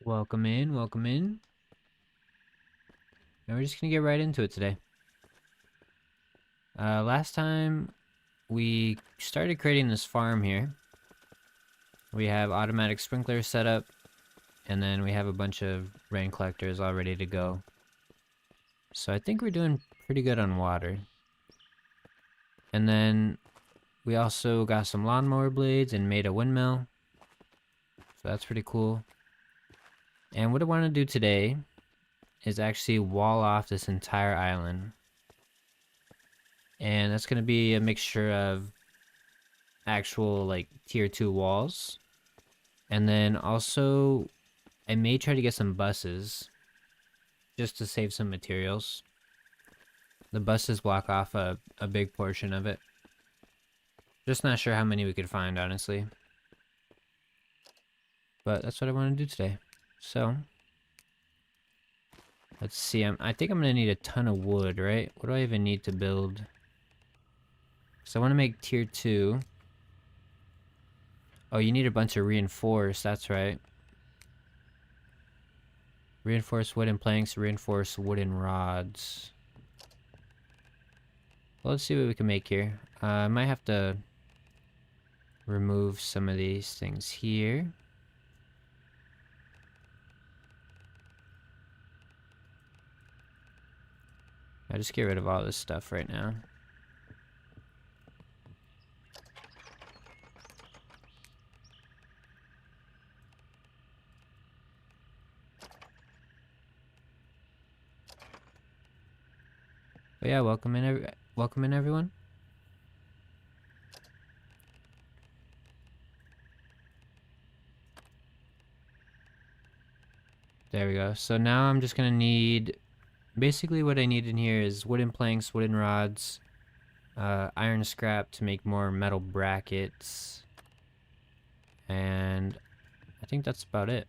Welcome in, welcome in. And we're just gonna get right into it today. Last time we started creating this farm here. We have automatic sprinklers set up, and then we have a bunch of rain collectors all ready to go. So I think we're doing pretty good on water. And then we also got some lawnmower blades and made a windmill. So that's pretty cool. And what I want to do today is actually wall off this entire island. And that's going to be a mixture of actual like tier 2 walls. And then also I may try to get some buses just to save some materials. The buses block off a big portion of it. Just not sure how many we could find, honestly. But that's what I want to do today. So let's see. I think I'm gonna need a ton of wood, right? What do I even need to build? So I want to make tier 2. Oh, you need a bunch of reinforced. That's right. Reinforced wooden planks, reinforced wooden rods. Well, let's see what we can make here. I might have to remove some of these things here. I'll just get rid of all this stuff right now. But yeah, welcome in everyone. There we go. So now I'm just gonna need, basically what I need in here is wooden planks, wooden rods, iron scrap to make more metal brackets, and I think that's about it.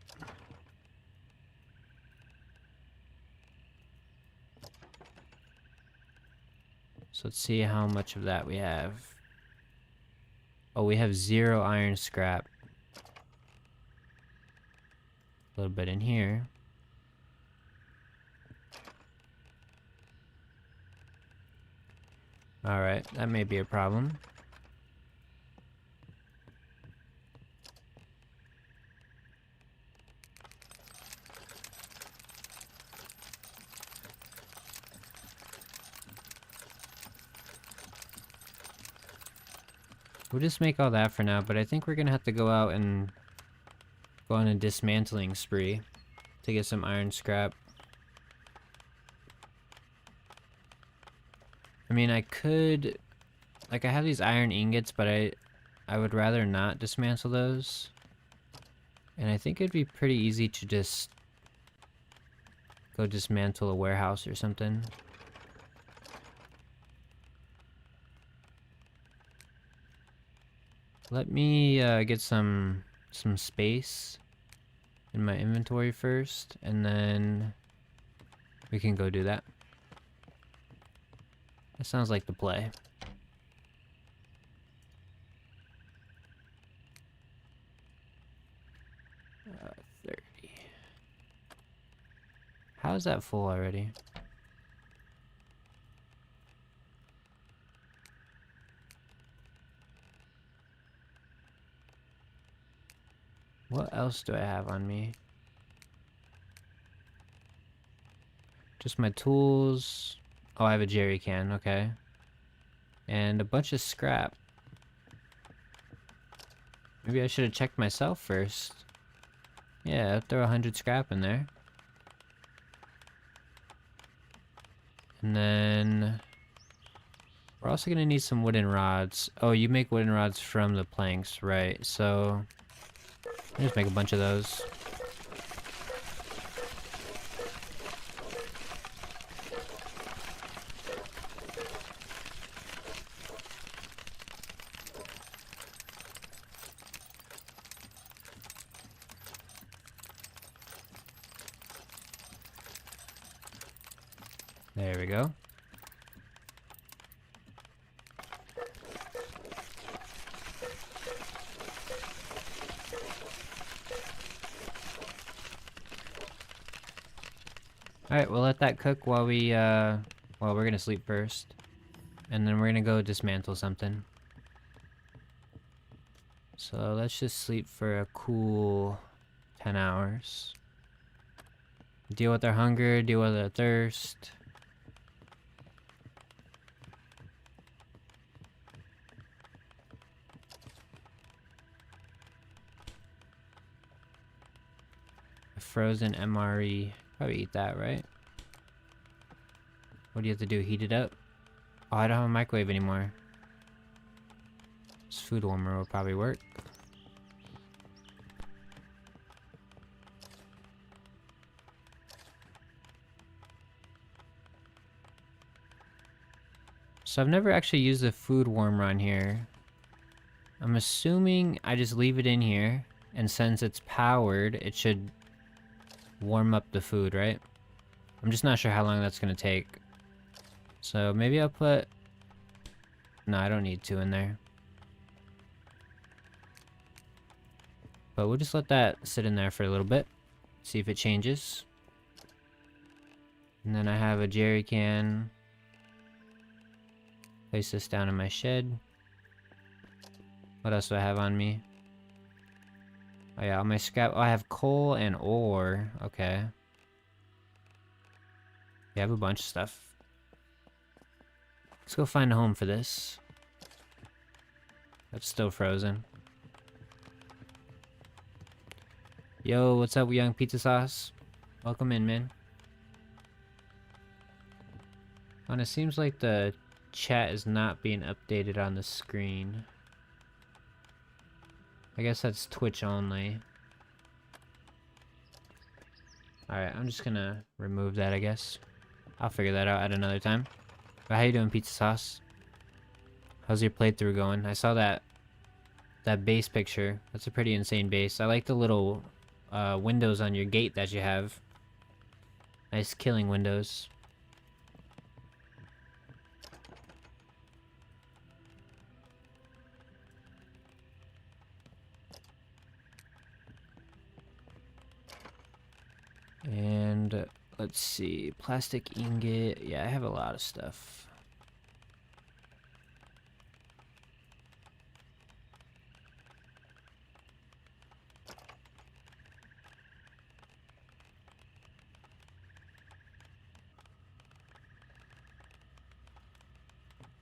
So let's see how much of that we have. Oh, we have 0 iron scrap. A little bit in here. Alright, that may be a problem. We'll just make all that for now, but I think we're gonna have to go out and go on a dismantling spree to get some iron scrap. I mean, I could, like, I have these iron ingots, but I would rather not dismantle those. And I think it'd be pretty easy to just go dismantle a warehouse or something. Let me get some space in my inventory first, and then we can go do that. That sounds like the play. 30. How is that full already? What else do I have on me? Just my tools. Oh, I have a jerry can, okay. And a bunch of scrap. Maybe I should have checked myself first. Yeah, throw 100 scrap in there. And then we're also gonna need some wooden rods. Oh, you make wooden rods from the planks, right? So I'll just make a bunch of those. There we go. Alright, we'll let that cook while well, we're gonna sleep first. And then we're gonna go dismantle something. So let's just sleep for a cool 10 hours. Deal with our hunger, deal with our thirst. A frozen MRE. Probably eat that, right? What do you have to do? Heat it up? Oh, I don't have a microwave anymore. This food warmer will probably work. So I've never actually used the food warmer on here. I'm assuming I just leave it in here, and since it's powered, it should warm up the food, right? I'm just not sure how long that's gonna take. So maybe I'll put... No, I don't need 2 in there. But we'll just let that sit in there for a little bit. See if it changes. And then I have a jerry can. Place this down in my shed. What else do I have on me? Oh yeah, all my scrap. Oh, I have coal and ore. Okay. Yeah, I have a bunch of stuff. Let's go find a home for this. That's still frozen. Yo, what's up, young pizza sauce? Welcome in, man. And it seems like the chat is not being updated on the screen. I guess that's Twitch only. Alright, I'm just gonna remove that, I guess. I'll figure that out at another time. But how you doing, pizza sauce? How's your playthrough going? I saw that base picture. That's a pretty insane base. I like the little windows on your gate that you have. Nice killing windows. And let's see, plastic ingot. Yeah, I have a lot of stuff.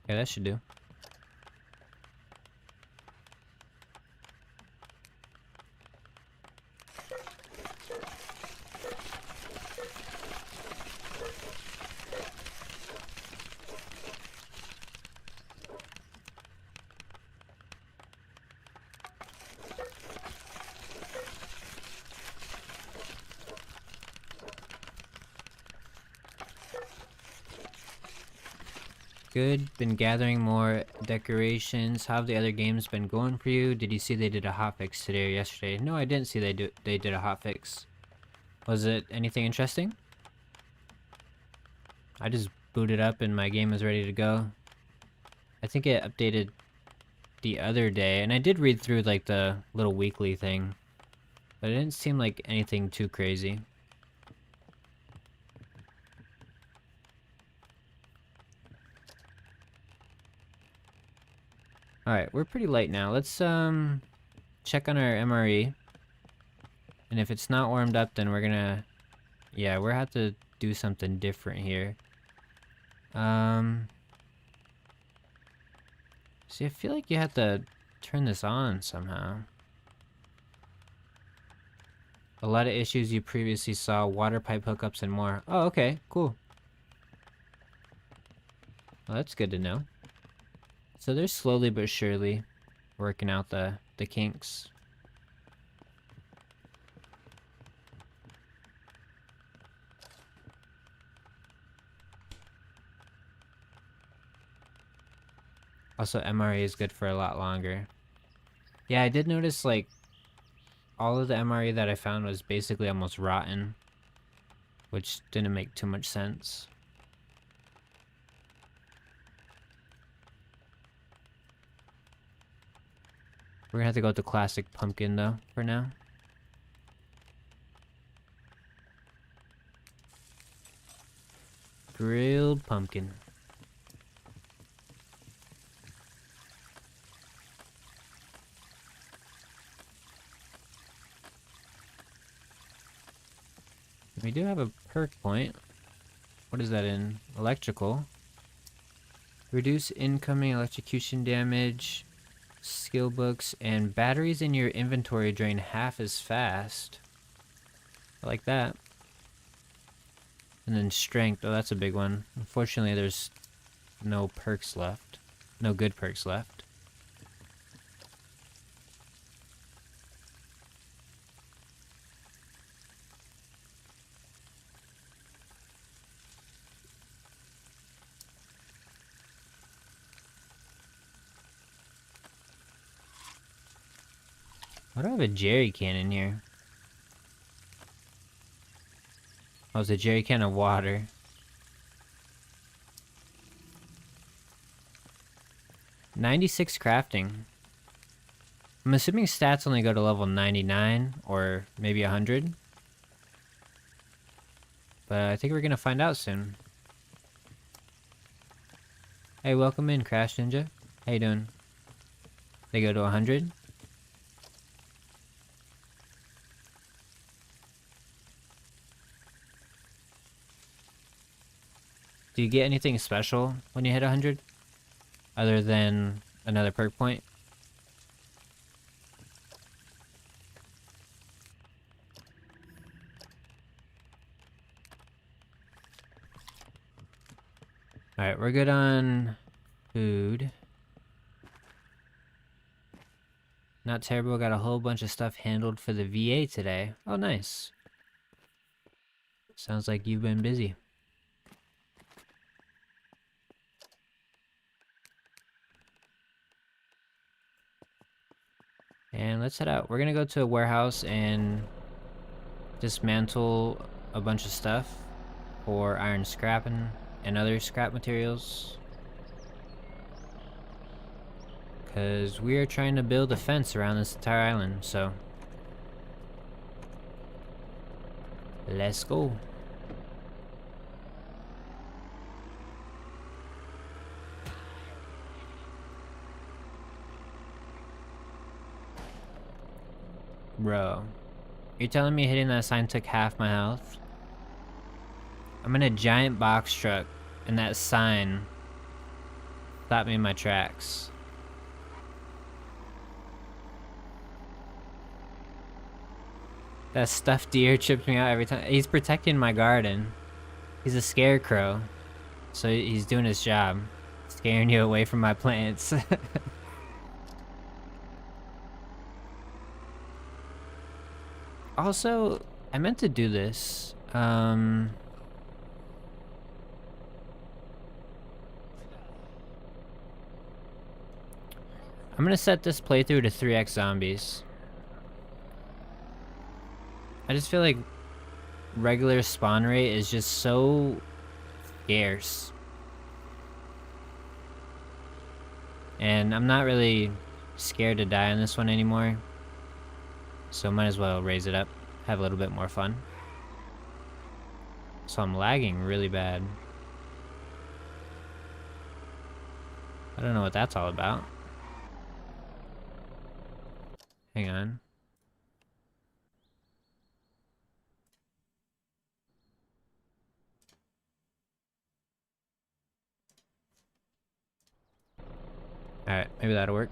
Yeah, that should do. Good. Been gathering more decorations. How have the other games been going for you? Did you see they did a hotfix today or yesterday? No, I didn't see they did a hotfix. Was it anything interesting? I just booted up and my game is ready to go. I think it updated the other day, and I did read through like the little weekly thing, but it didn't seem like anything too crazy. Alright, we're pretty late now. Let's check on our MRE. And if it's not warmed up, then we're gonna... Yeah, we'll have to do something different here. See, I feel like you have to turn this on somehow. A lot of issues you previously saw, water pipe hookups and more. Oh, okay, cool. Well, that's good to know. So they're slowly but surely working out the kinks. Also, MRE is good for a lot longer. Yeah, I did notice, like, all of the MRE that I found was basically almost rotten, which didn't make too much sense. We're gonna have to go with the classic pumpkin, though, for now. Grilled pumpkin. We do have a perk point. What is that in? Electrical. Reduce incoming electrocution damage. Skill books and batteries in your inventory drain half as fast. I like that. And then strength. Oh, that's a big one. Unfortunately, there's no perks left. No good perks left. Why do I have a jerry can in here? Oh, it's a jerry can of water. $96 crafting. I'm assuming stats only go to level 99 or maybe 100. But I think we're gonna find out soon. Hey, welcome in, Crash Ninja. How you doing? They go to 100. Do you get anything special when you hit 100? Other than another perk point? Alright, we're good on food. Not terrible, got a whole bunch of stuff handled for the VA today. Oh, nice. Sounds like you've been busy. And let's head out. We're gonna go to a warehouse and dismantle a bunch of stuff for iron scrapping and other scrap materials. Because we are trying to build a fence around this entire island, so let's go. Bro, you're telling me hitting that sign took half my health? I'm in a giant box truck, and that sign stopped me in my tracks. That stuffed deer trips me out every time. He's protecting my garden. He's a scarecrow, so he's doing his job, scaring you away from my plants. Also, I meant to do this. I'm gonna set this playthrough to 3x zombies. I just feel like regular spawn rate is just so scarce. And I'm not really scared to die on this one anymore. So might as well raise it up, have a little bit more fun. So I'm lagging really bad. I don't know what that's all about. Hang on. Alright, maybe that'll work.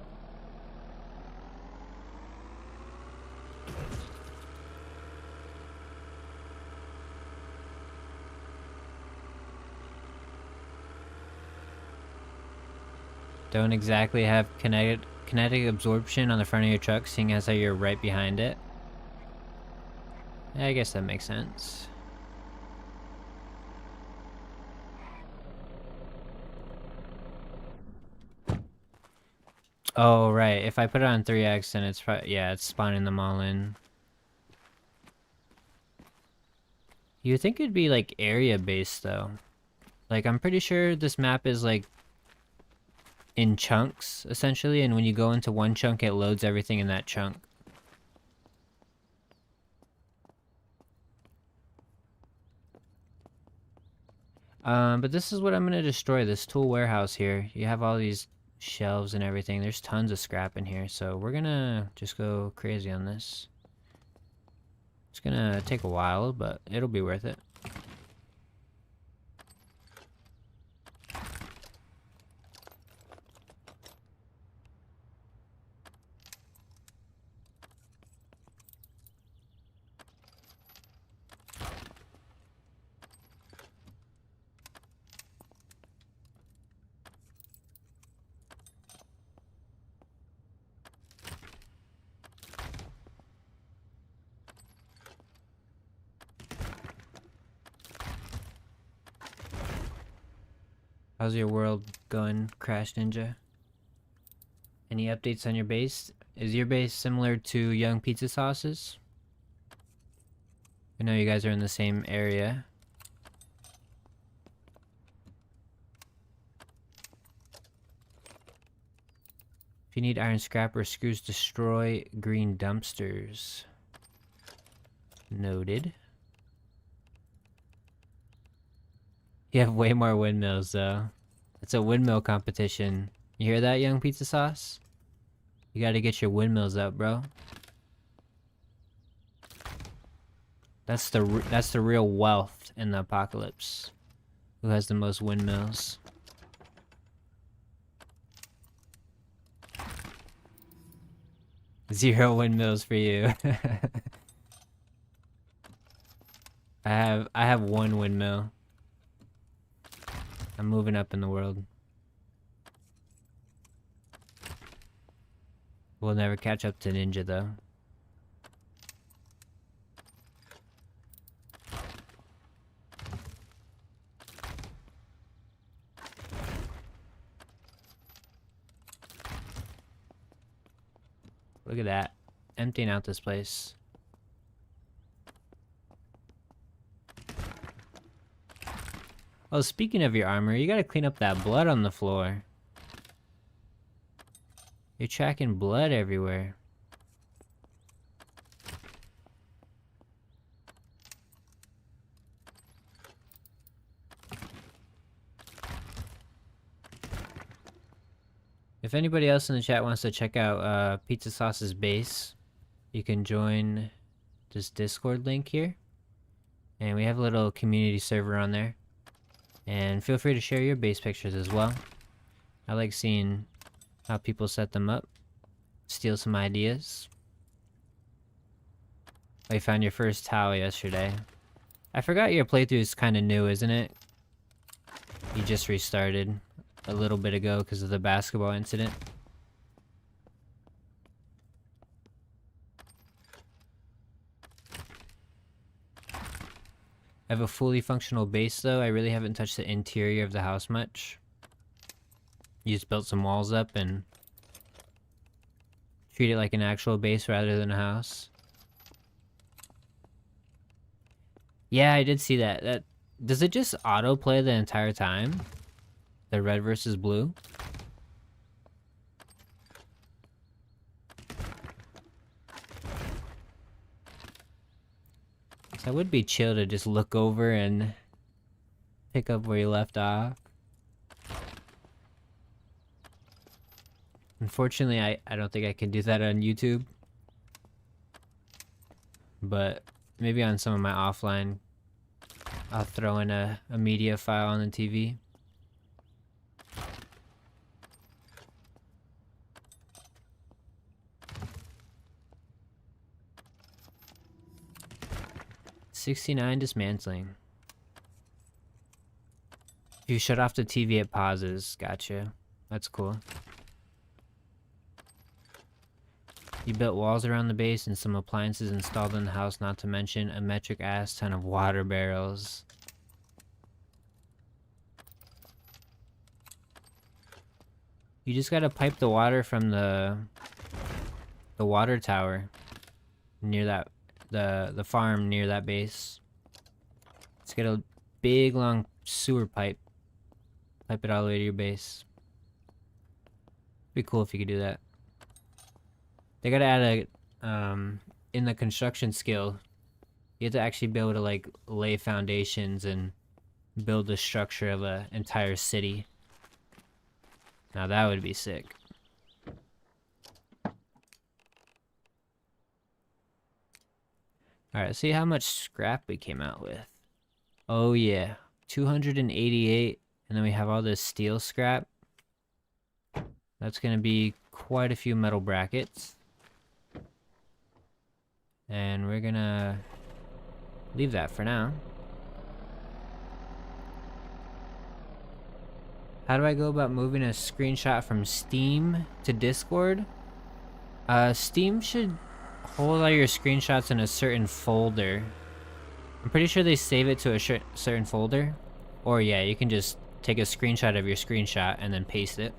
Don't exactly have kinetic absorption on the front of your truck, seeing as how you're right behind it. Yeah, I guess that makes sense. Oh, right. If I put it on 3x, then it's probably, yeah, it's spawning them all in. You'd think it'd be, like, area-based, though. Like, I'm pretty sure this map is, like, in chunks, essentially, and when you go into one chunk, it loads everything in that chunk. But this is what I'm gonna destroy, this tool warehouse here. You have all these shelves and everything. There's tons of scrap in here, so we're gonna just go crazy on this. It's gonna take a while, but it'll be worth it. How's your world going, Crash Ninja? Any updates on your base? Is your base similar to Young Pizza Sauce's? I know you guys are in the same area. If you need iron scrap or screws, destroy green dumpsters. Noted. You have way more windmills, though. It's a windmill competition. You hear that, Young Pizza Sauce? You gotta get your windmills up, bro. That's the real wealth in the apocalypse. Who has the most windmills? Zero windmills for you. I have one windmill. I'm moving up in the world. We'll never catch up to Ninja, though. Look at that. Emptying out this place. Oh, speaking of your armor, you gotta clean up that blood on the floor. You're tracking blood everywhere. If anybody else in the chat wants to check out Pizza Sauce's base, you can join this Discord link here. And we have a little community server on there. And feel free to share your base pictures as well. I like seeing how people set them up. Steal some ideas. Oh, you found your first towel yesterday. I forgot your playthrough is kind of new, isn't it? You just restarted a little bit ago because of the basketball incident. I have a fully functional base though. I really haven't touched the interior of the house much. You just built some walls up and treat it like an actual base rather than a house. Yeah, I did see that. Does it just autoplay the entire time? The red versus blue? So it would be chill to just look over and pick up where you left off. Unfortunately, I don't think I can do that on YouTube. But maybe on some of my offline, I'll throw in a media file on the TV. $69 dismantling. If you shut off the TV, it pauses. Gotcha. That's cool. You built walls around the base and some appliances installed in the house, not to mention a metric ass ton of water barrels. You just gotta pipe the water from the water tower near that the farm near that base. Let's get a big long sewer pipe. Pipe it all the way to your base. Be cool if you could do that. They gotta add a in the construction skill, you have to actually be able to like lay foundations and build the structure of an entire city. Now that would be sick. Alright, see how much scrap we came out with. Oh yeah, 288, and then we have all this steel scrap. That's gonna be quite a few metal brackets. And we're gonna leave that for now. How do I go about moving a screenshot from Steam to Discord? Steam should hold all your screenshots in a certain folder. I'm pretty sure they save it to a certain folder. Or yeah, you can just take a screenshot of your screenshot and then paste it.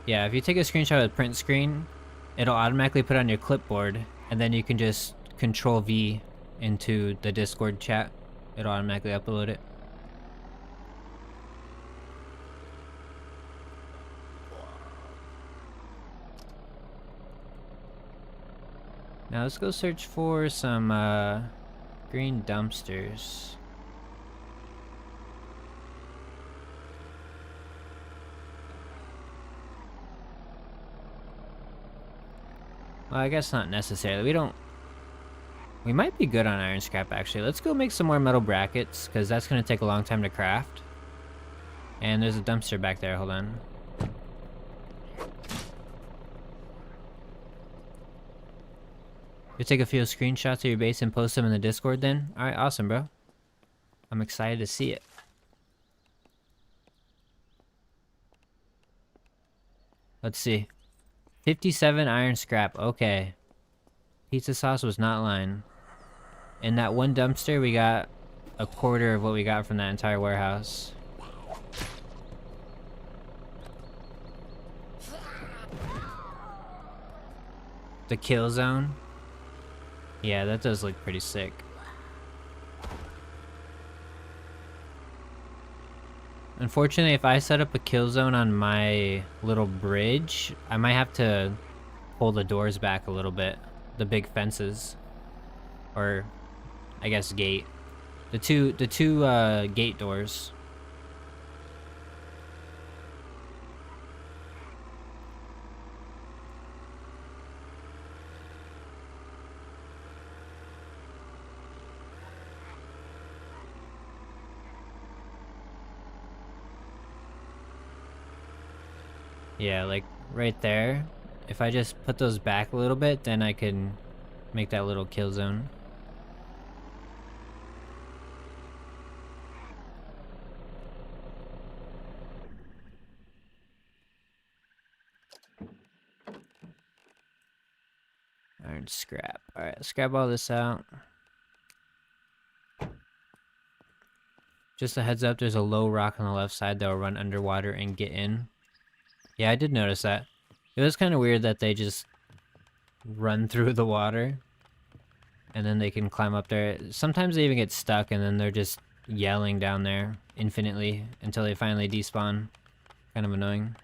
Yeah, if you take a screenshot with print screen, it'll automatically put it on your clipboard, and then you can just Control V into the Discord chat. It'll automatically upload it. Now let's go search for some green dumpsters. Well, I guess not necessarily. We might be good on iron scrap, actually. Let's go make some more metal brackets, because that's going to take a long time to craft. And there's a dumpster back there. Hold on. You take a few screenshots of your base and post them in the Discord then? Alright, awesome, bro. I'm excited to see it. Let's see. 57 iron scrap. Okay. Pizza sauce was not lying. In that one dumpster, we got a quarter of what we got from that entire warehouse. The kill zone. Yeah, that does look pretty sick. Unfortunately, if I set up a kill zone on my little bridge, I might have to pull the doors back a little bit. The big fences. Or, I guess, gate. The two gate doors. Yeah, like right there. If I just put those back a little bit, then I can make that little kill zone. Iron scrap. Alright, let's grab all this out. Just a heads up, there's a low rock on the left side that will run underwater and get in. Yeah, I did notice that. It was kind of weird that they just run through the water and then they can climb up there. Sometimes they even get stuck and then they're just yelling down there infinitely until they finally despawn. Kind of annoying.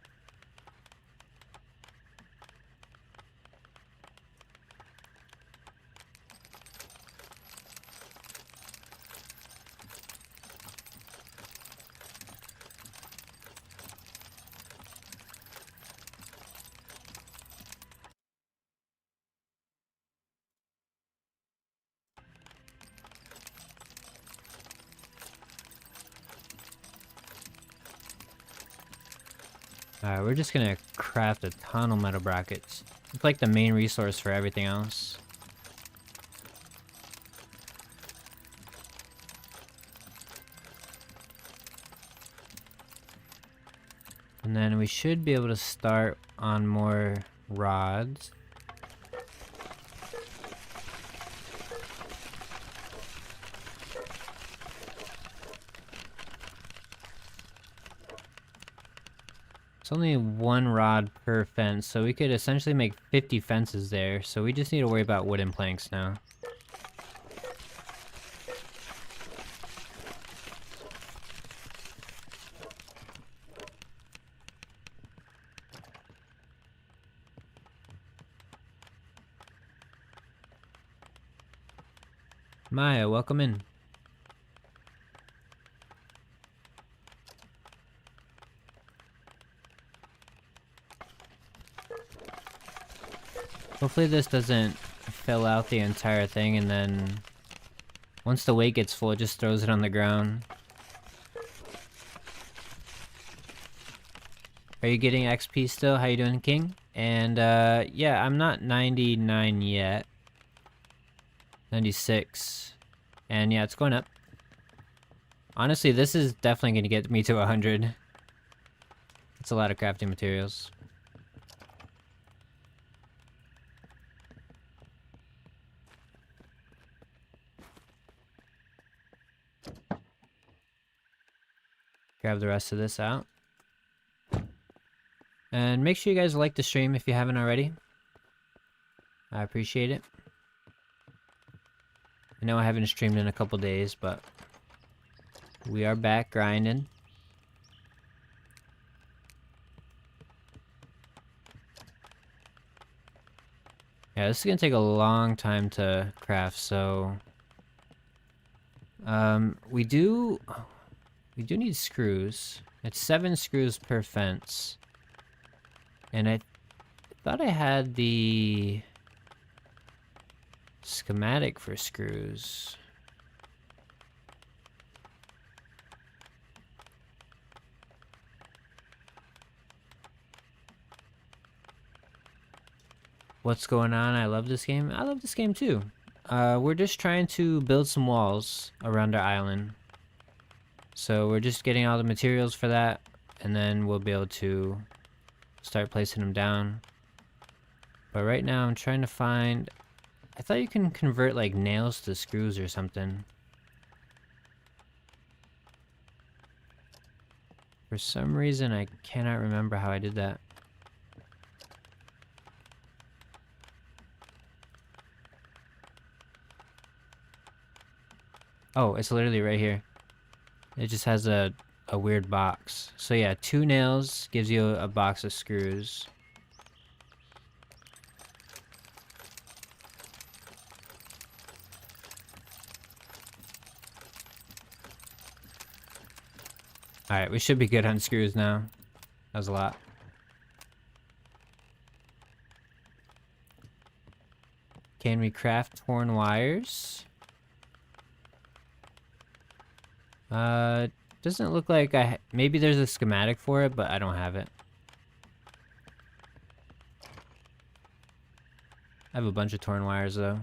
Alright, we're just gonna craft a ton of metal brackets. It's like the main resource for everything else. And then we should be able to start on more rods. It's only one rod per fence, so we could essentially make 50 fences there. So we just need to worry about wooden planks now. Maya, welcome in. Hopefully this doesn't fill out the entire thing, and then once the weight gets full, it just throws it on the ground. Are you getting XP still? How you doing, King? And yeah, I'm not 99 yet. 96. And yeah, it's going up. Honestly, this is definitely going to get me to 100. It's a lot of crafting materials. Grab the rest of this out. And make sure you guys like the stream if you haven't already. I appreciate it. I know I haven't streamed in a couple days, but we are back grinding. Yeah, this is gonna take a long time to craft, so we do need screws. It's 7 screws per fence. And I thought I had the schematic for screws. What's going on? I love this game. I love this game too. We're just trying to build some walls around our island. So we're just getting all the materials for that, and then we'll be able to start placing them down. But right now I'm trying to find... I thought you can convert like nails to screws or something. For some reason I cannot remember how I did that. Oh, it's literally right here. It just has a weird box. So yeah, 2 nails gives you a box of screws. Alright, we should be good on screws now. That was a lot. Can we craft torn wires? Doesn't look like maybe there's a schematic for it, but I don't have it. I have a bunch of torn wires though.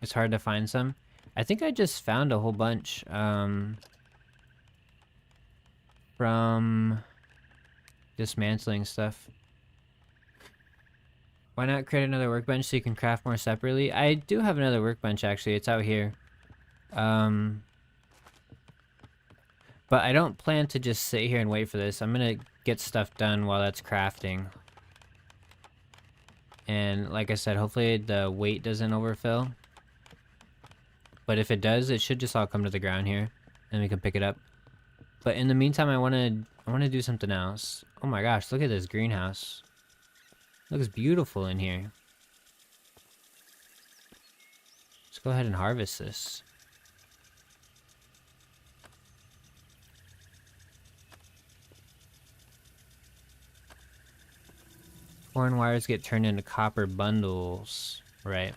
It's hard to find some. I think I just found a whole bunch, from dismantling stuff. Why not create another workbench so you can craft more separately? I do have another workbench actually, it's out here. But I don't plan to just sit here and wait for this. I'm gonna get stuff done while that's crafting. And like I said, hopefully the weight doesn't overfill. But if it does, it should just all come to the ground here. And we can pick it up. But in the meantime, I wanna do something else. Oh my gosh, look at this greenhouse. Looks beautiful in here. Let's go ahead and harvest this. Torn wires get turned into copper bundles. Right.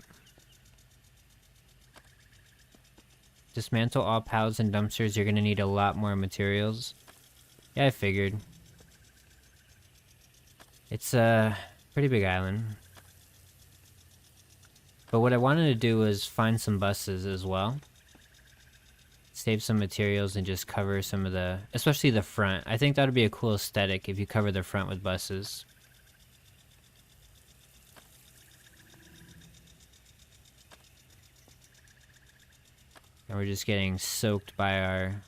Dismantle all pallets and dumpsters. You're gonna need a lot more materials. Yeah, I figured. It's a pretty big island. But what I wanted to do was find some buses as well. Save some materials and just cover some of the... especially the front. I think that would be a cool aesthetic if you cover the front with buses. And we're just getting soaked by our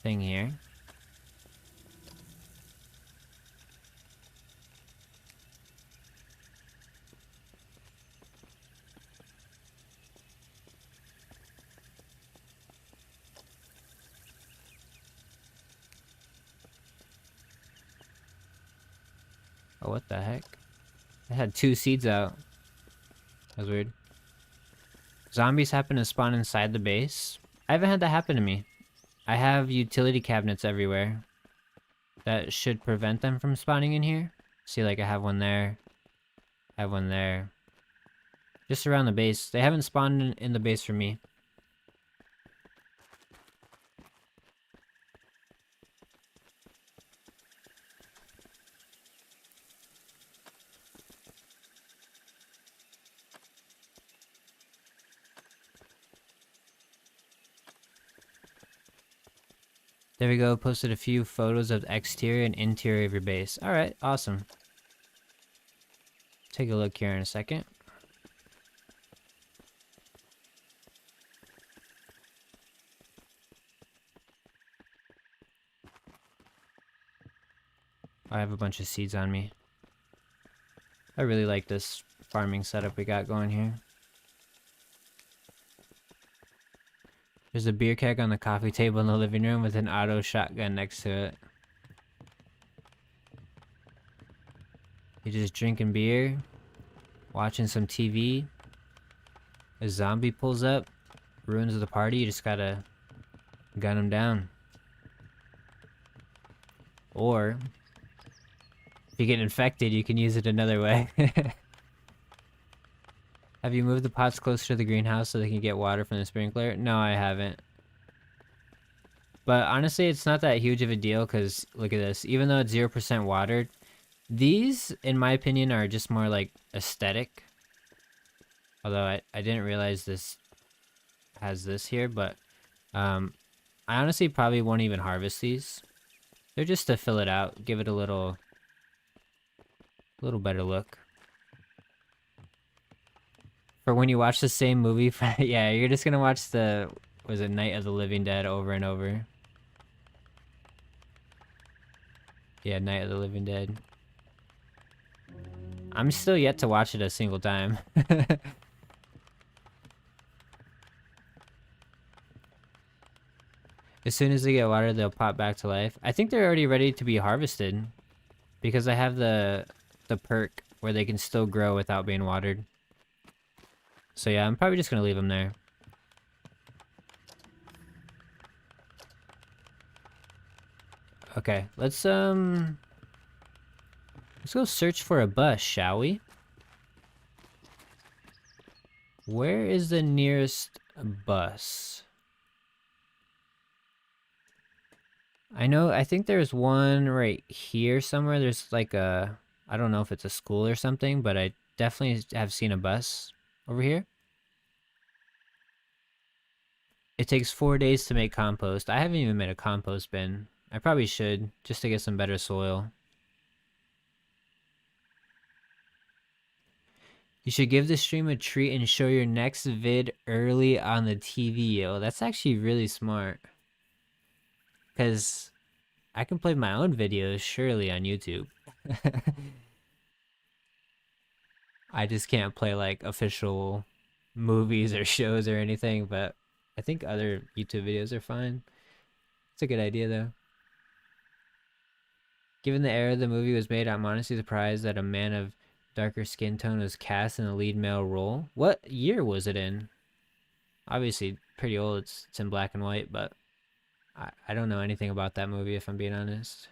thing here. Oh, what the heck? I had 2 seeds out. That was weird. Zombies happen to spawn inside the base. I haven't had that happen to me. I have utility cabinets everywhere. That should prevent them from spawning in here. See, like I have one there. I have one there. Just around the base. They haven't spawned in the base for me. There we go, posted a few photos of the exterior and interior of your base. Alright, awesome. Take a look here in a second. I have a bunch of seeds on me. I really like this farming setup we got going here. There's a beer keg on the coffee table in the living room with an auto shotgun next to it. You're just drinking beer, watching some TV. A zombie pulls up, ruins the party, you just gotta gun him down. Or, if you get infected, you can use it another way. Have you moved the pots closer to the greenhouse so they can get water from the sprinkler? No, I haven't. But honestly, it's not that huge of a deal because, look at this. Even though it's 0% watered, these, in my opinion, are just more like aesthetic. Although I didn't realize this has this here, but I honestly probably won't even harvest these. They're just to fill it out, give it a little better look. For when you watch the same movie, yeah, you're just gonna watch the, was it Night of the Living Dead over and over. Yeah, Night of the Living Dead. I'm still yet to watch it a single time. As soon as they get water, they'll pop back to life. I think they're already ready to be harvested because I have the perk where they can still grow without being watered. So yeah, I'm probably just gonna leave them there. Okay, let's go search for a bus, shall we? Where is the nearest bus? I think there's one right here somewhere. There's like a, I don't know if it's a school or something, but I definitely have seen a bus over here. It takes 4 days to make compost. I haven't even made a compost bin. I probably should, just to get some better soil. You should give the stream a treat and show your next vid early on the TV. Oh, that's actually really smart. Because I can play my own videos, surely, on YouTube. I just can't play, like, official movies or shows or anything, but I think other YouTube videos are fine. It's a good idea, though. Given the era the movie was made, I'm honestly surprised that a man of darker skin tone was cast in the lead male role. What year was it in? Obviously, pretty old. It's in black and white, but I don't know anything about that movie, if I'm being honest.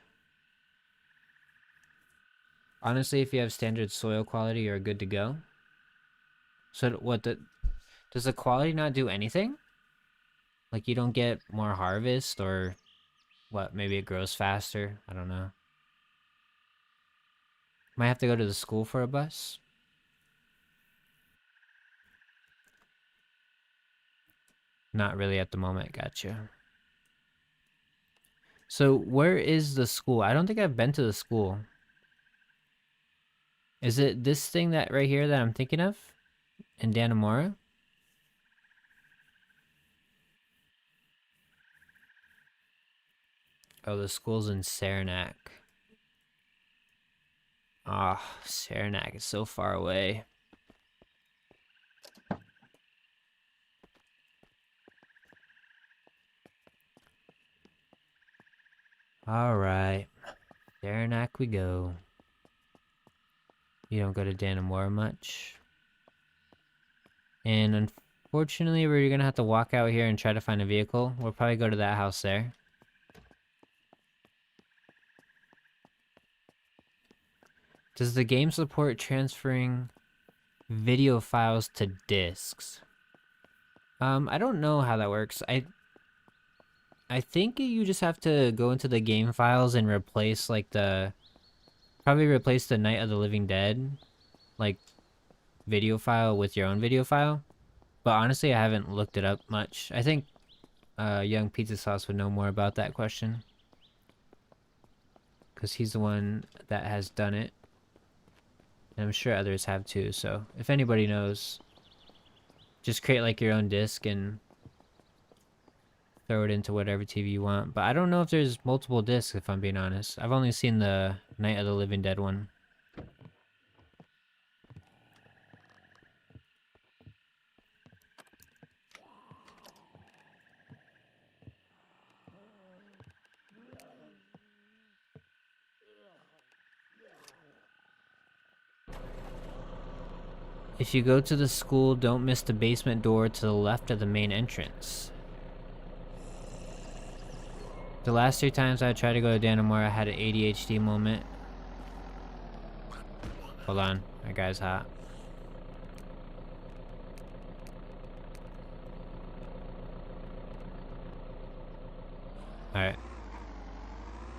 Honestly, if you have standard soil quality, you're good to go. So does the quality not do anything? Like you don't get more harvest, or what, maybe it grows faster? I don't know. Might have to go to the school for a bus. Not really at the moment, gotcha. So where is the school? I don't think I've been to the school. Is it this thing that right here that I'm thinking of? In Dannemora? Oh, the school's in Saranac. Ah, oh, Saranac is so far away. Alright. Saranac we go. You don't go to Dannemora much. And Fortunately, we're gonna have to walk out here and try to find a vehicle. We'll probably go to that house there. Does the game support transferring video files to discs? I don't know how that works. I think you just have to go into the game files and replace like probably replace the Night of the Living Dead like video file with your own video file. But honestly, I haven't looked it up much. I think Young Pizza Sauce would know more about that question, because he's the one that has done it. And I'm sure others have too, so if anybody knows, just create like your own disc and throw it into whatever TV you want. But I don't know if there's multiple discs, if I'm being honest. I've only seen the Night of the Living Dead one. If you go to the school, don't miss the basement door to the left of the main entrance. The last 3 times I tried to go to Danamora, I had an ADHD moment. Hold on, that guy's hot. Alright.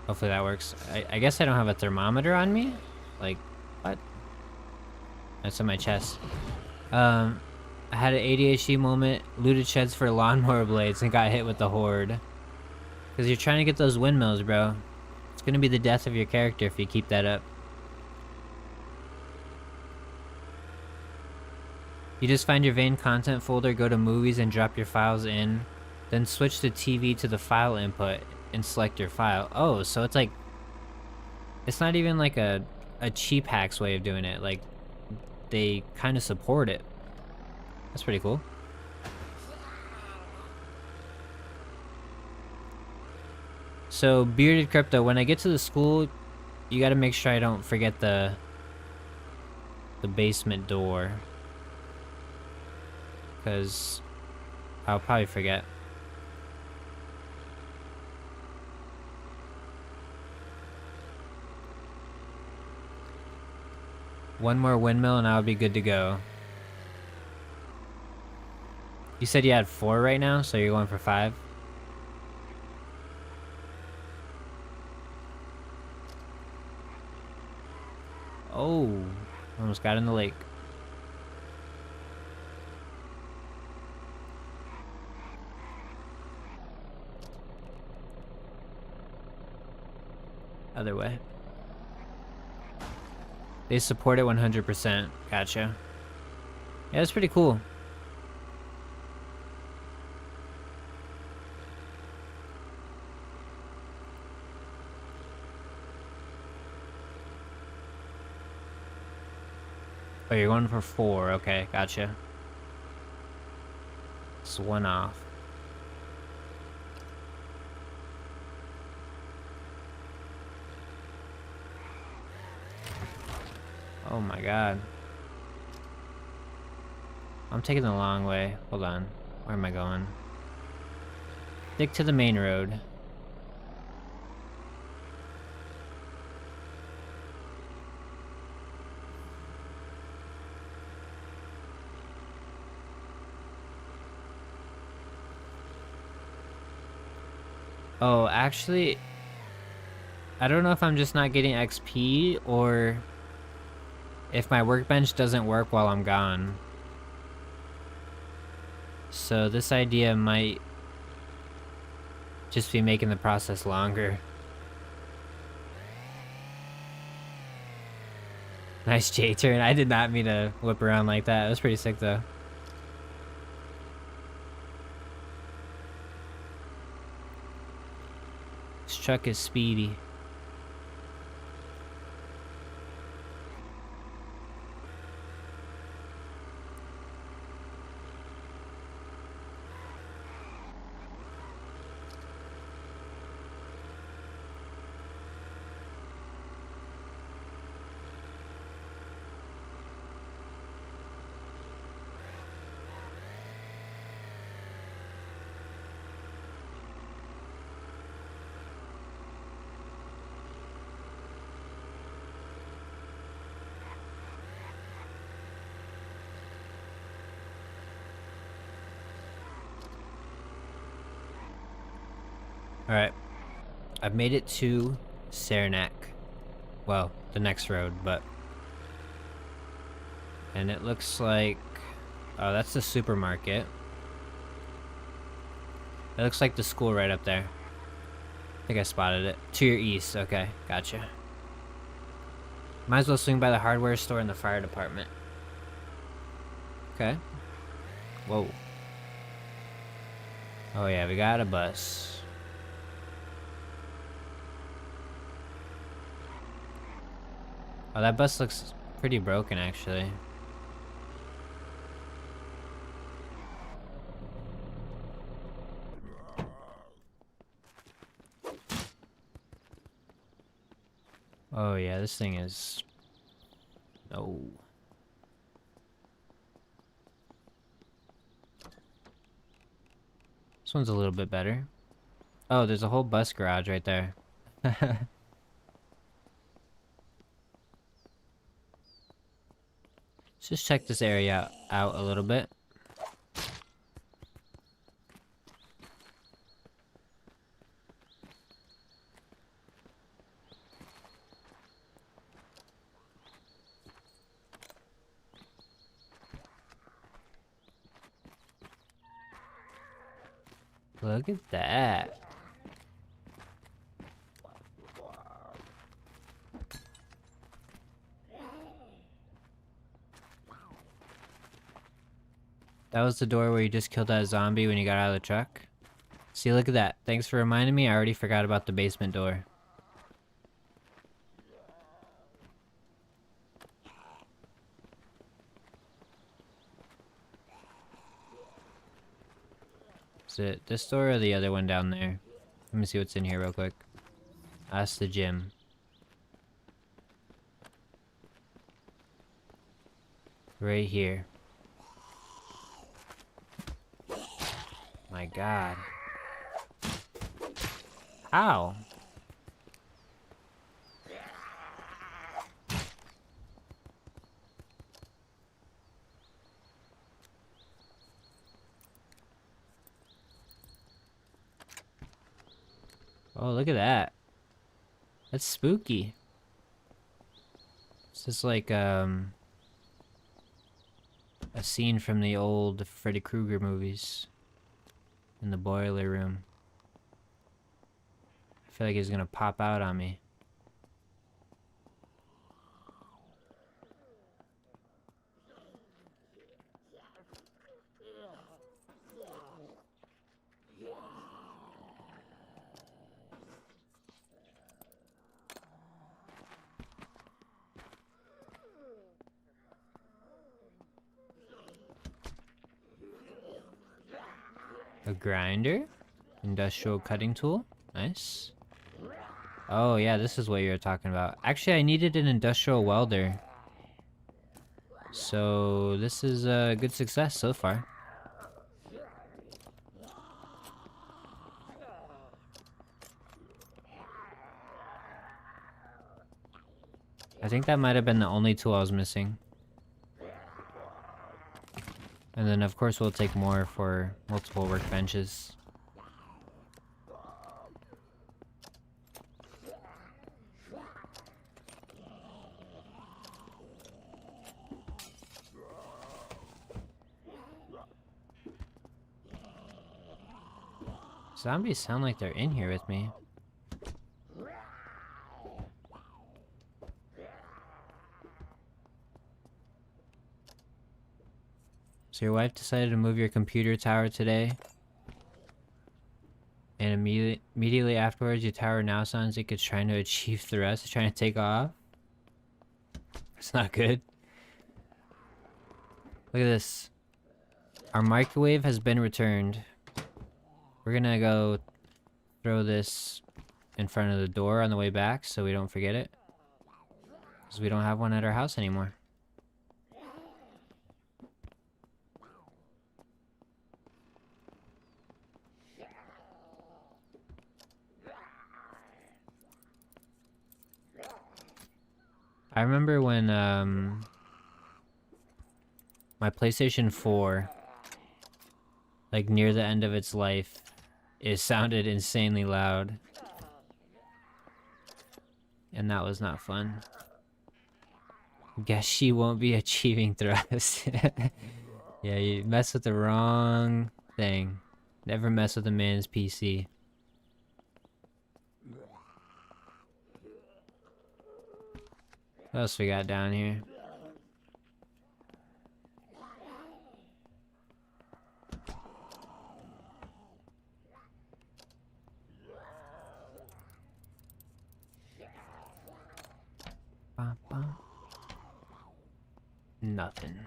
Hopefully that works. I guess I don't have a thermometer on me? Like, what? That's on my chest. I had an ADHD moment, looted sheds for lawnmower blades, and got hit with the horde. Because you're trying to get those windmills, bro. It's gonna be the death of your character if you keep that up. You just find your main content folder, go to movies and drop your files in, then switch the TV to the file input and select your file. Oh, so it's like, it's not even like a cheap hacks way of doing it. Like, they kind of support it. That's pretty cool. So, Bearded Crypto, when I get to the school, you gotta make sure I don't forget the basement door. Because I'll probably forget. One more windmill and I'll be good to go. You said you had 4 right now, so you're going for 5? Oh, almost got in the lake. Other way. They support it 100%. Gotcha. Yeah, that's pretty cool. Oh, you're going for 4. Okay, gotcha. It's 1 off. Oh my god. I'm taking the long way. Hold on. Where am I going? Stick to the main road. Oh, actually, I don't know if I'm just not getting XP or if my workbench doesn't work while I'm gone. So this idea might just be making the process longer. Nice J-turn. I did not mean to whip around like that. It was pretty sick though. This truck is speedy. Alright. I've made it to Saranac. Well, the next road, but... And it looks like... Oh, that's the supermarket. It looks like the school right up there. I think I spotted it. To your east, okay, gotcha. Might as well swing by the hardware store and the fire department. Okay. Whoa. Oh yeah, we got a bus. Oh, that bus looks pretty broken, actually. Oh yeah, this thing is... No. This one's a little bit better. Oh, there's a whole bus garage right there. Let's just check this area out a little bit. Look at that. That was the door where you just killed that zombie when you got out of the truck? See, look at that. Thanks for reminding me. I already forgot about the basement door. Is it this door or the other one down there? Let me see what's in here real quick. That's the gym. Right here. My god. How? Oh, look at that. That's spooky. It's just like, a scene from the old Freddy Krueger movies. In the boiler room. I feel like he's gonna pop out on me. A grinder? Industrial cutting tool? Nice. Oh yeah, this is what you're talking about. Actually, I needed an industrial welder. So this is a good success so far. I think that might have been the only tool I was missing. And then of course we'll take more for multiple workbenches. Zombies sound like they're in here with me. So your wife decided to move your computer tower today, and immediately afterwards your tower now sounds like it's trying to achieve thrust, it's trying to take off. It's not good. Look at this. Our microwave has been returned. We're gonna go throw this in front of the door on the way back so we don't forget it. Because we don't have one at our house anymore. I remember when my PlayStation 4, like near the end of its life, it sounded insanely loud. And that was not fun. Guess she won't be achieving thrust. Yeah, you mess with the wrong thing. Never mess with a man's PC. What else we got down here? Nothing.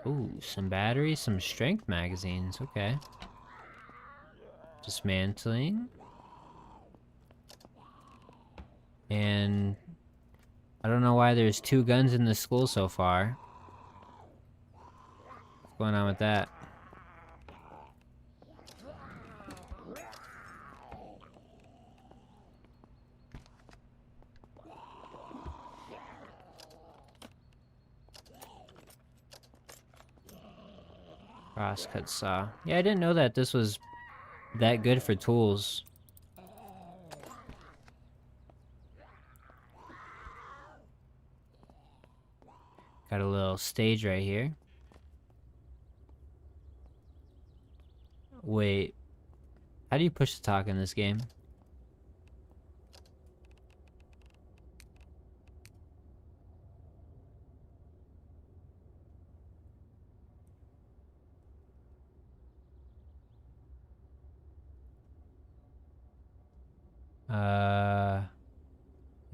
Ooh, some batteries, some strength magazines. Okay. Dismantling. And I don't know why there's 2 guns in the school so far. What's going on with that? Crosscut saw. Yeah, I didn't know that this was that good for tools. Got a little stage right here. Wait. How do you push the talk in this game?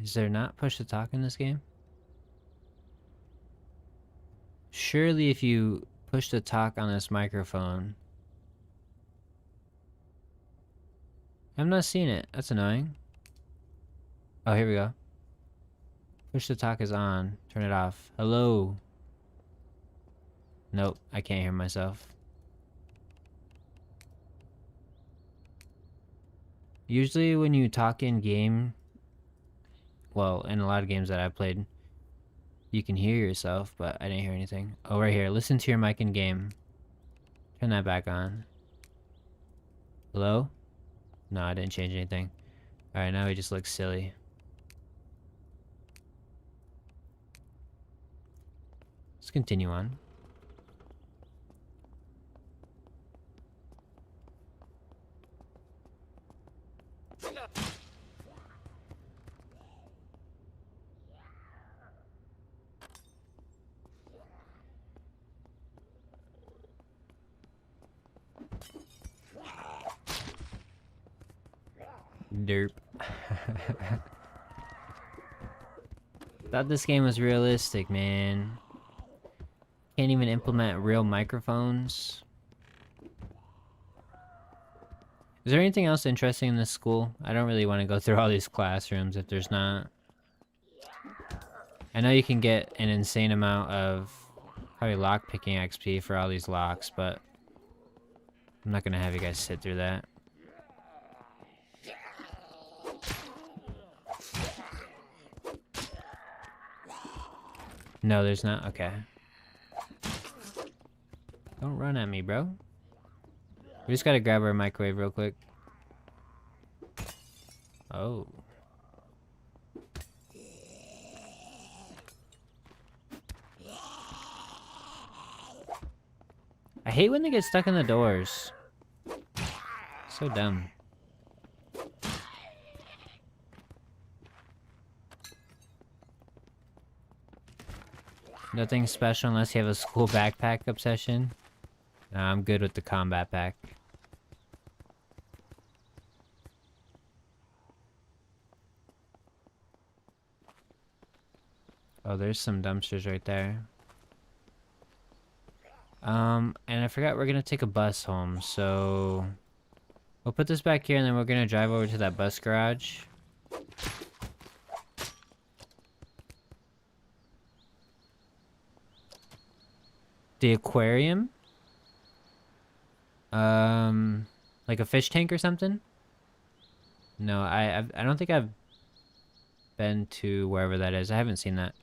Is there not push to talk in this game? Surely if you push to talk on this microphone... I'm not seeing it. That's annoying. Oh, here we go. Push to talk is on. Turn it off. Hello. Nope, I can't hear myself. Usually when you talk in game... Well, in a lot of games that I've played, you can hear yourself, but I didn't hear anything. Oh, right here. Listen to your mic in game. Turn that back on. Hello? No, I didn't change anything. Alright, now he just looks silly. Let's continue on. Derp. Thought this game was realistic, man. Can't even implement real microphones. Is there anything else interesting in this school? I don't really want to go through all these classrooms if there's not. I know you can get an insane amount of probably lockpicking XP for all these locks, but I'm not gonna have you guys sit through that. No, there's not? Okay. Don't run at me, bro. We just gotta grab our microwave real quick. Oh. I hate when they get stuck in the doors. So dumb. Nothing special unless you have a school backpack obsession. Nah, I'm good with the combat pack. Oh, there's some dumpsters right there. And I forgot we're gonna take a bus home, so... We'll put this back here and then we're gonna drive over to that bus garage. The aquarium? Like a fish tank or something? No, I don't think I've been to wherever that is. I haven't seen that.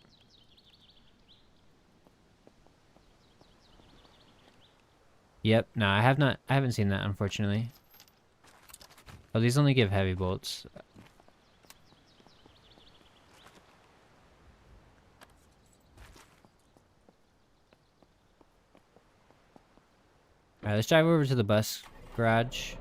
Yep, no, I haven't seen that, unfortunately. Oh, these only give heavy bolts. Alright, let's drive over to the bus garage.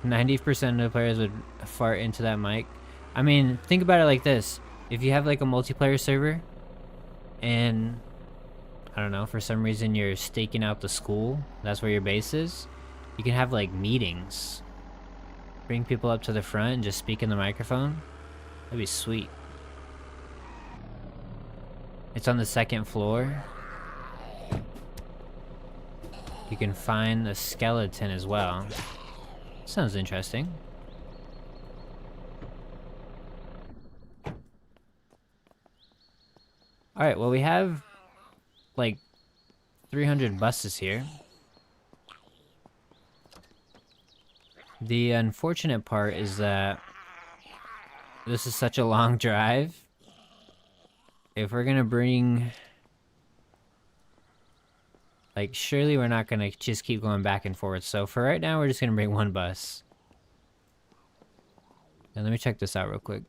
%90 of the players would fart into that mic. I mean, think about it like this. If you have like a multiplayer server and I don't know, for some reason you're staking out the school, that's where your base is, you can have like meetings. Bring people up to the front and just speak in the microphone. That'd be sweet. It's on the 2nd floor. You can find a skeleton as well. Sounds interesting. Alright, well we have like 300 buses here. The unfortunate part is that this is such a long drive. If we're gonna bring... Like, surely we're not gonna just keep going back and forth. So for right now, we're just gonna bring one bus. And let me check this out real quick.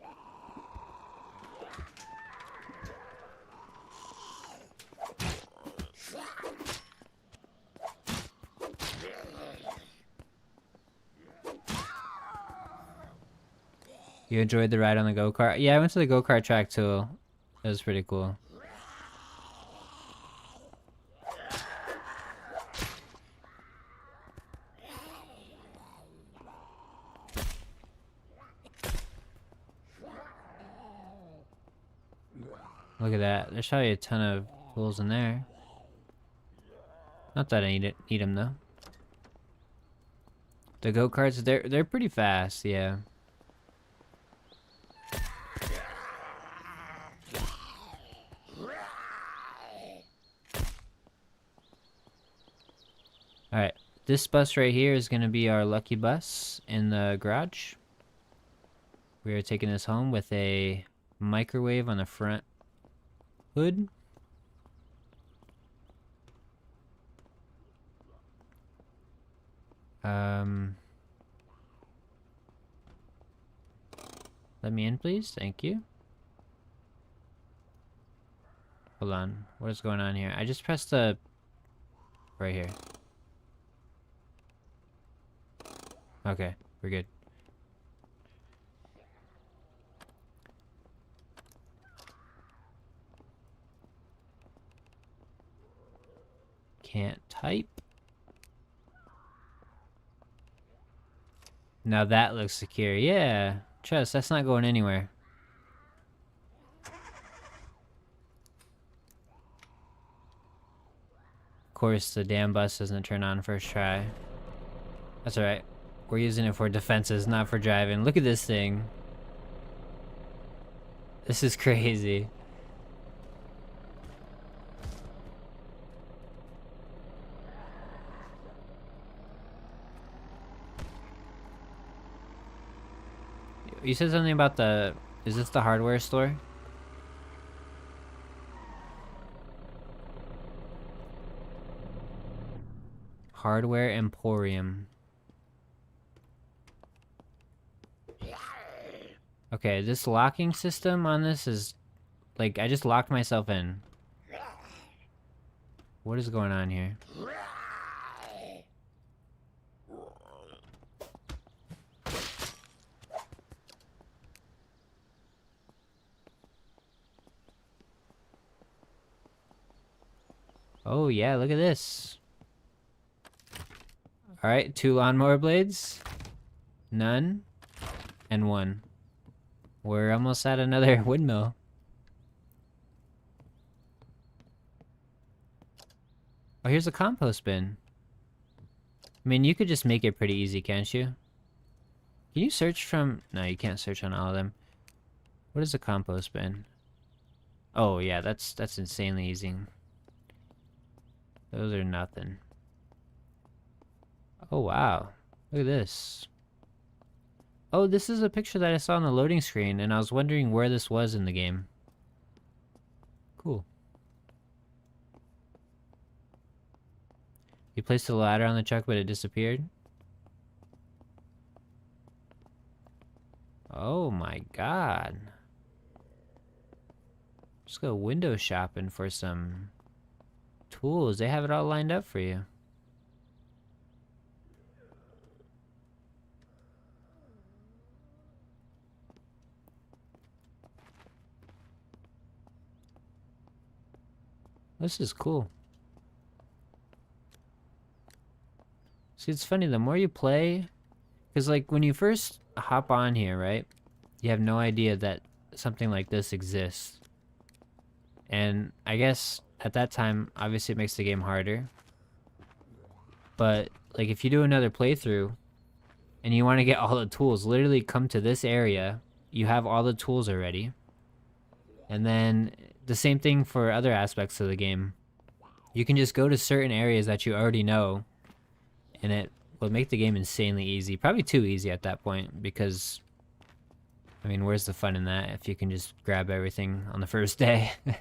You enjoyed the ride on the go-kart? Yeah, I went to the go-kart track too. It was pretty cool. Look at that. There's probably a ton of tools in there. Not that I need them though. The go-karts, they're pretty fast, yeah. Alright, this bus right here is going to be our lucky bus in the garage. We are taking this home with a microwave on the front hood. Let me in, please. Thank you. Hold on. What is going on here? I just pressed the... right here. Okay, we're good. Can't type. Now that looks secure. Yeah, trust, that's not going anywhere. Of course, the damn bus doesn't turn on first try. That's alright. We're using it for defenses, not for driving. Look at this thing. This is crazy. You said something about the... Is this the hardware store? Hardware Emporium. Okay, this locking system on this is... Like, I just locked myself in. What is going on here? Oh yeah, look at this. Alright, 2 lawnmower blades. None. And 1. We're almost at another windmill. Oh, here's a compost bin. I mean, you could just make it pretty easy, can't you? Can you search from... No, you can't search on all of them. What is a compost bin? Oh yeah, that's insanely easy. Those are nothing. Oh wow, look at this. Oh, this is a picture that I saw on the loading screen, and I was wondering where this was in the game. Cool. You placed a ladder on the truck, but it disappeared? Oh my god. Just go window shopping for some tools. They have it all lined up for you. This is cool. See, it's funny, the more you play, because like when you first hop on here, right, you have no idea that something like this exists. And I guess at that time, obviously it makes the game harder. But like if you do another playthrough and you want to get all the tools, literally come to this area, you have all the tools already. And then the same thing for other aspects of the game. You can just go to certain areas that you already know, and it will make the game insanely easy. Probably too easy at that point, because, I mean, where's the fun in that if you can just grab everything on the first day? But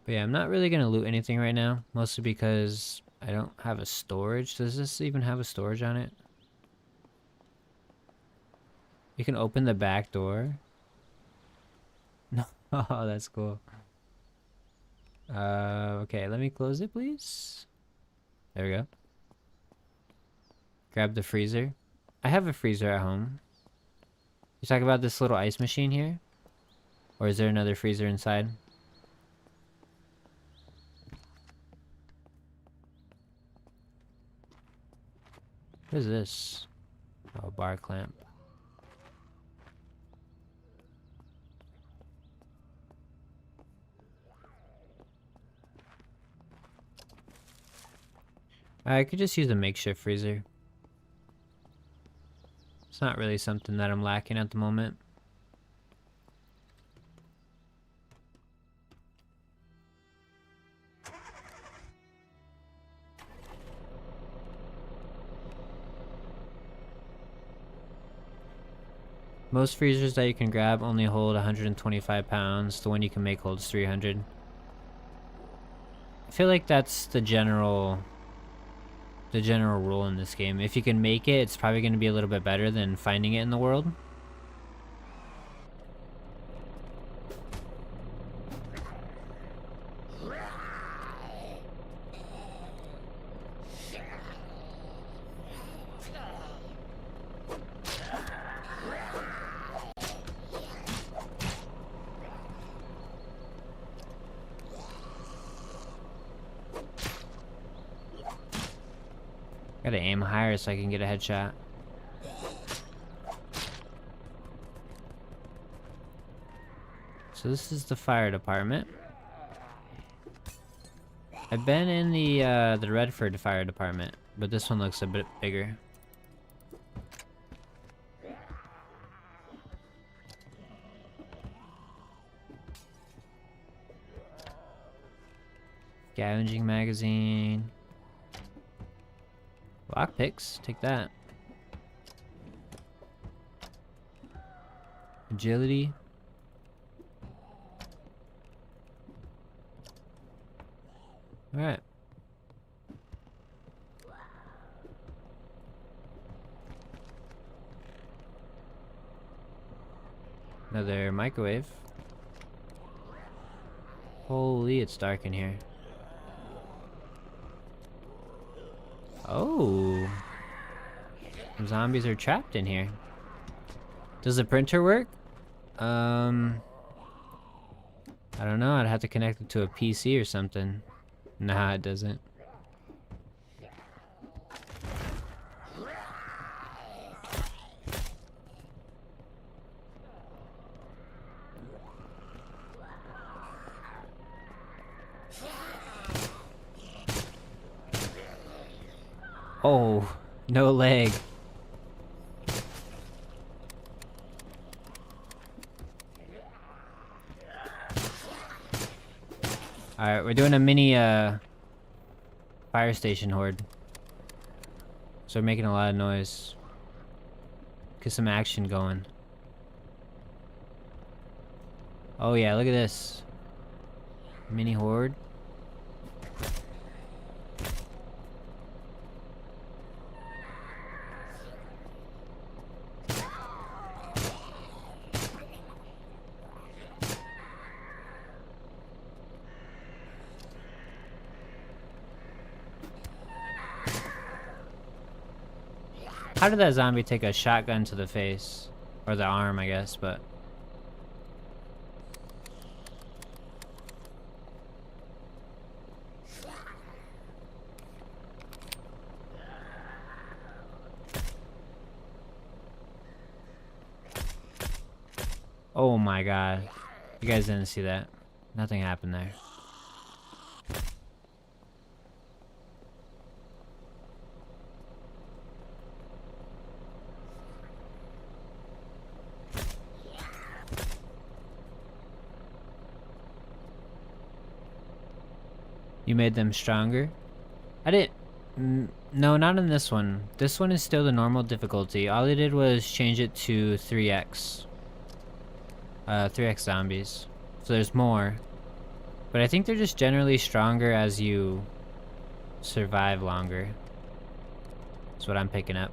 yeah, I'm not really gonna loot anything right now, mostly because I don't have a storage. Does this even have a storage on it? You can open the back door. No, oh, that's cool. Okay, let me close it, please. There we go. Grab the freezer. I have a freezer at home. You talk about this little ice machine here? Or is there another freezer inside? What is this? Oh, bar clamp. I could just use a makeshift freezer. It's not really something that I'm lacking at the moment. Most freezers that you can grab only hold 125 pounds. The one you can make holds 300. I feel like that's the general rule in this game. If you can make it, it's probably going to be a little bit better than finding it in the world. Gotta aim higher so I can get a headshot. So this is the fire department. I've been in the Redford fire department, but this one looks a bit bigger. Scavenging magazine. Lockpicks, take that. Agility. Alright. Another microwave. Holy, it's dark in here. Oh. Zombies are trapped in here. Does the printer work? I don't know. I'd have to connect it to a PC or something. Nah, it doesn't. Oh, no leg. Alright, we're doing a mini fire station horde. So we're making a lot of noise. Get some action going. Oh yeah, look at this. Mini horde. How did that zombie take a shotgun to the face? Or the arm, I guess, but... Oh my god. You guys didn't see that. Nothing happened there. You made them stronger? I didn't... No, not in this one. This one is still the normal difficulty. All I did was change it to 3x. 3x zombies. So there's more. But I think they're just generally stronger as you survive longer. That's what I'm picking up.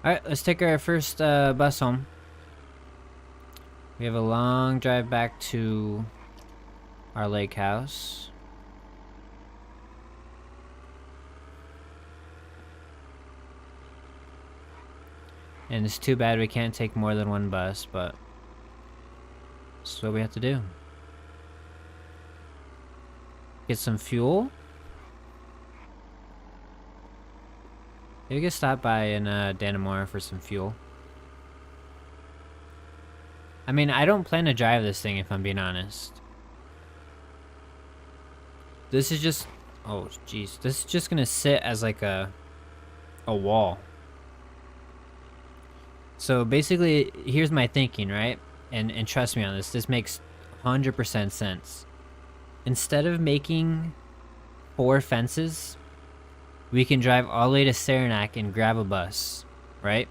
Alright, let's take our first bus home. We have a long drive back to our lake house. And it's too bad we can't take more than one bus, but that's what we have to do. Get some fuel. Maybe we could stop by in Dannemora for some fuel. I mean, I don't plan to drive this thing if I'm being honest. This is just... Oh, jeez. This is just gonna sit as like a wall. So basically, here's my thinking, right? And trust me on this. This makes 100% sense. Instead of making 4 fences, we can drive all the way to Saranac and grab a bus, right?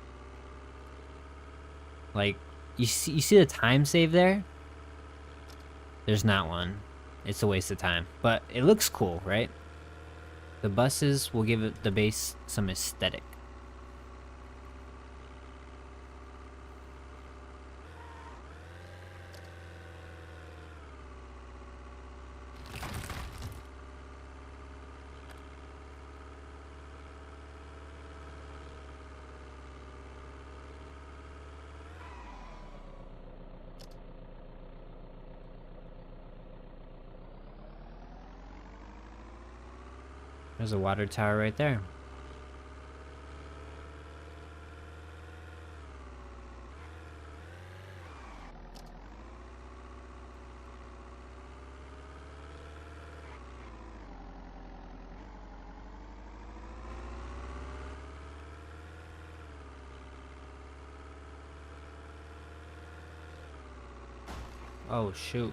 Like, you see the time save there? There's not one. It's a waste of time. But it looks cool, right? The buses will give it the base some aesthetic. There's a water tower right there. Oh, shoot.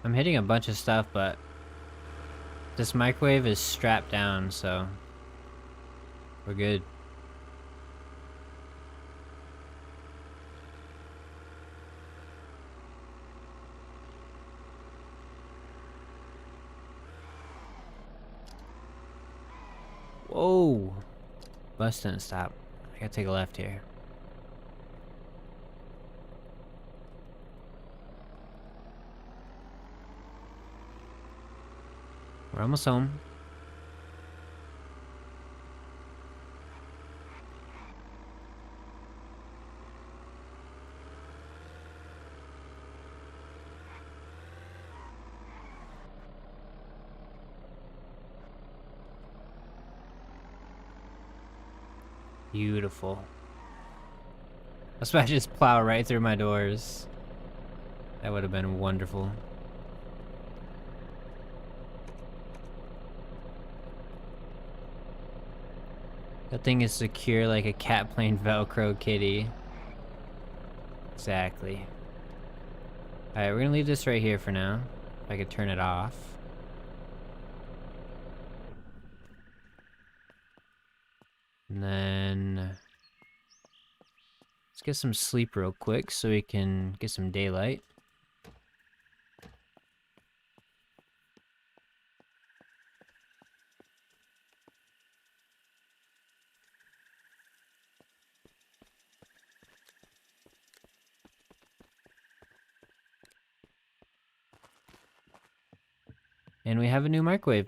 I'm hitting a bunch of stuff, but this microwave is strapped down, so we're good. Whoa! Bus didn't stop. I gotta take a left here. We're almost home. Beautiful. That's why I just plow right through my doors. That would have been wonderful. That thing is secure like a cat playing Velcro kitty. Exactly. Alright, we're gonna leave this right here for now. If I could turn it off. And then let's get some sleep real quick so we can get some daylight. And we have a new microwave.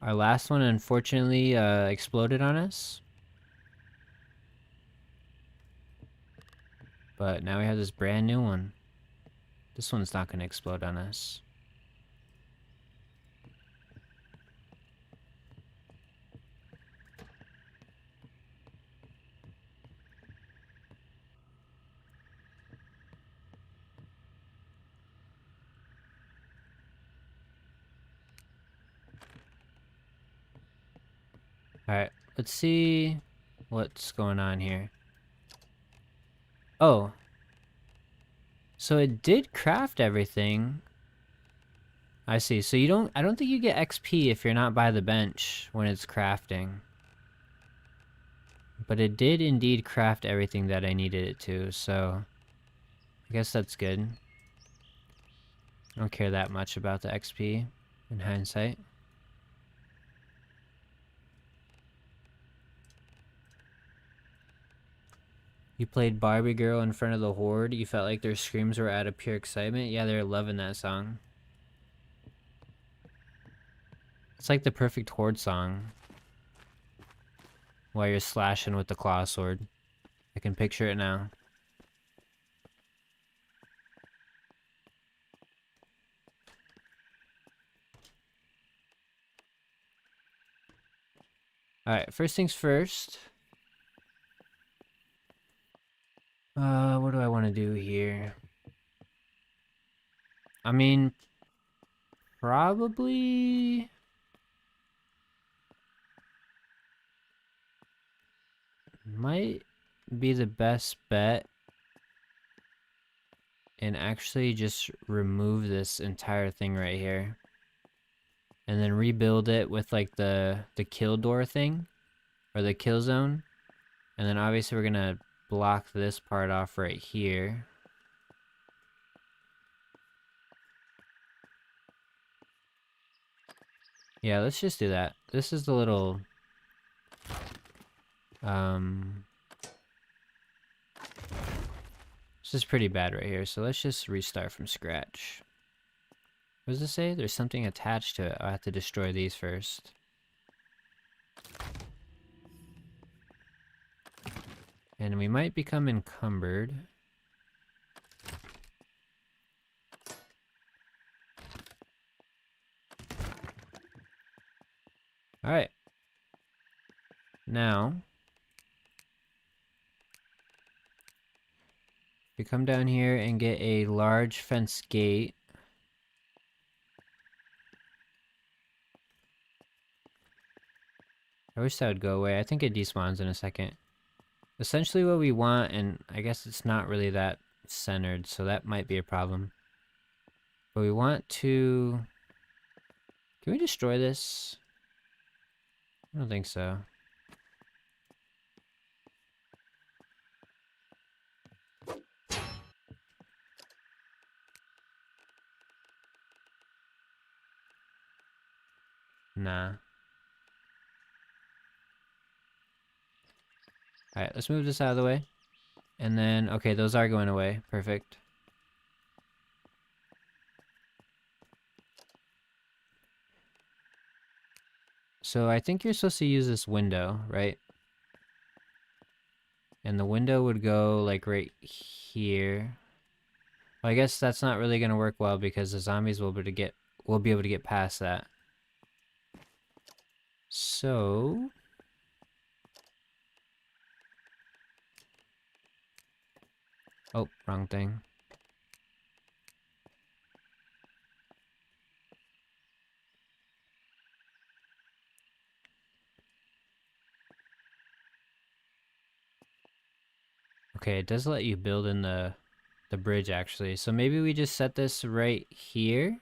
Our last one unfortunately exploded on us. But now we have this brand new one. This one's not going to explode on us. Alright, let's see what's going on here. Oh. So it did craft everything. I see. So I don't think you get XP if you're not by the bench when it's crafting. But it did indeed craft everything that I needed it to, so I guess that's good. I don't care that much about the XP in hindsight. You played Barbie Girl in front of the horde. You felt like their screams were out of pure excitement. Yeah, they're loving that song. It's like the perfect horde song. While you're slashing with the claw sword. I can picture it now. Alright, first things first. What do I want to do here? I mean, probably might be the best bet and actually just remove this entire thing right here and then rebuild it with like the kill door thing or the kill zone, and then obviously we're gonna block this part off right here. Yeah, let's just do that. This is the little this is pretty bad right here, so let's just restart from scratch. What does it say? There's something attached to it. I have to destroy these first. And we might become encumbered. Alright. Now, we come down here and get a large fence gate. I wish that would go away. I think it despawns in a second. Essentially what we want, and I guess it's not really that centered, so that might be a problem. But we want to... Can we destroy this? I don't think so. Nah. Alright, let's move this out of the way. And then, okay, those are going away. Perfect. So I think you're supposed to use this window, right? And the window would go like right here. Well, I guess that's not really gonna work well because the zombies will be able to get past that. So oh, wrong thing. Okay, it does let you build in the bridge actually. So maybe we just set this right here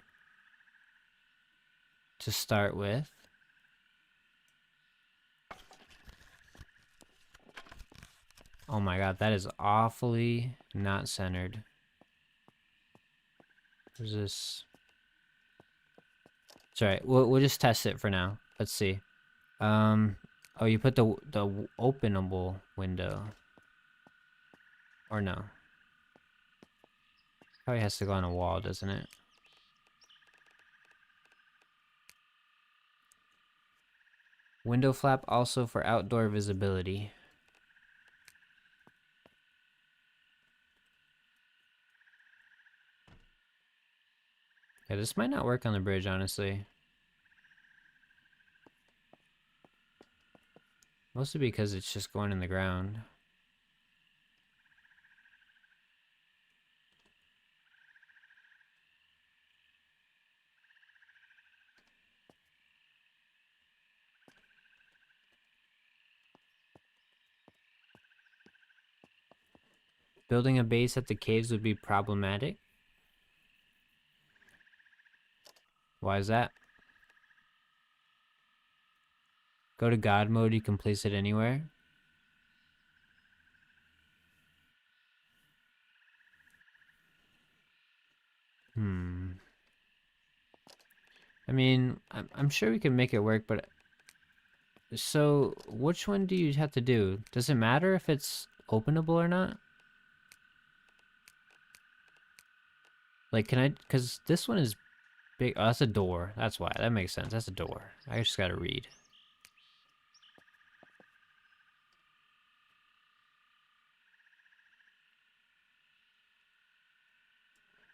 to start with. Oh my god, that is awfully not centered. Where's this? It's alright. We'll just test it for now. Let's see. Oh, you put the openable window. Or no? Probably has to go on a wall, doesn't it? Window flap also for outdoor visibility. Yeah, this might not work on the bridge, honestly. Mostly because it's just going in the ground. Building a base at the caves would be problematic. Why is that? Go to God mode, you can place it anywhere. I mean, I'm sure we can make it work, but... So, which one do you have to do? Does it matter if it's openable or not? Like, can I... Because this one is big. Oh, that's a door. That's why. That makes sense. That's a door. I just gotta read.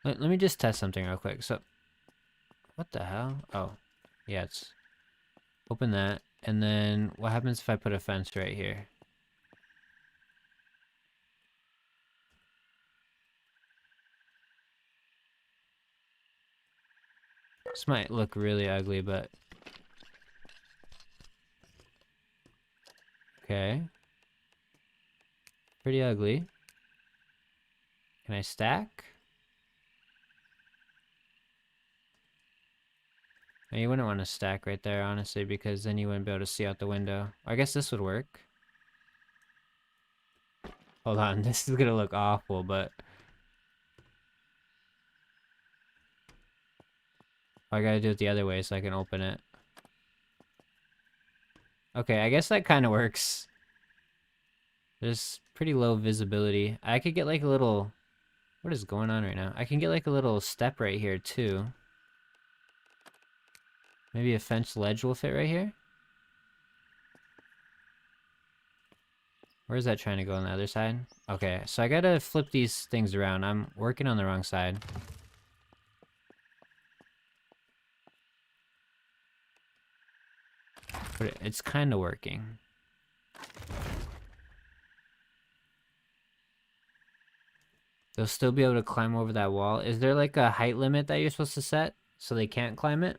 Let me just test something real quick. So, what the hell? Oh, yeah, it's... Open that. And then, what happens if I put a fence right here? This might look really ugly, but... Okay. Pretty ugly. Can I stack? Now, you wouldn't want to stack right there, honestly, because then you wouldn't be able to see out the window. I guess this would work. Hold on, this is gonna look awful, but... I gotta do it the other way so I can open it. Okay, I guess that kind of works. There's pretty low visibility. I could get like a little... What is going on right now? I can get like a little step right here, too. Maybe a fence ledge will fit right here? Where's that trying to go on the other side? Okay, so I gotta flip these things around. I'm working on the wrong side. But it's kind of working. They'll still be able to climb over that wall. Is there like a height limit that you're supposed to set so they can't climb it?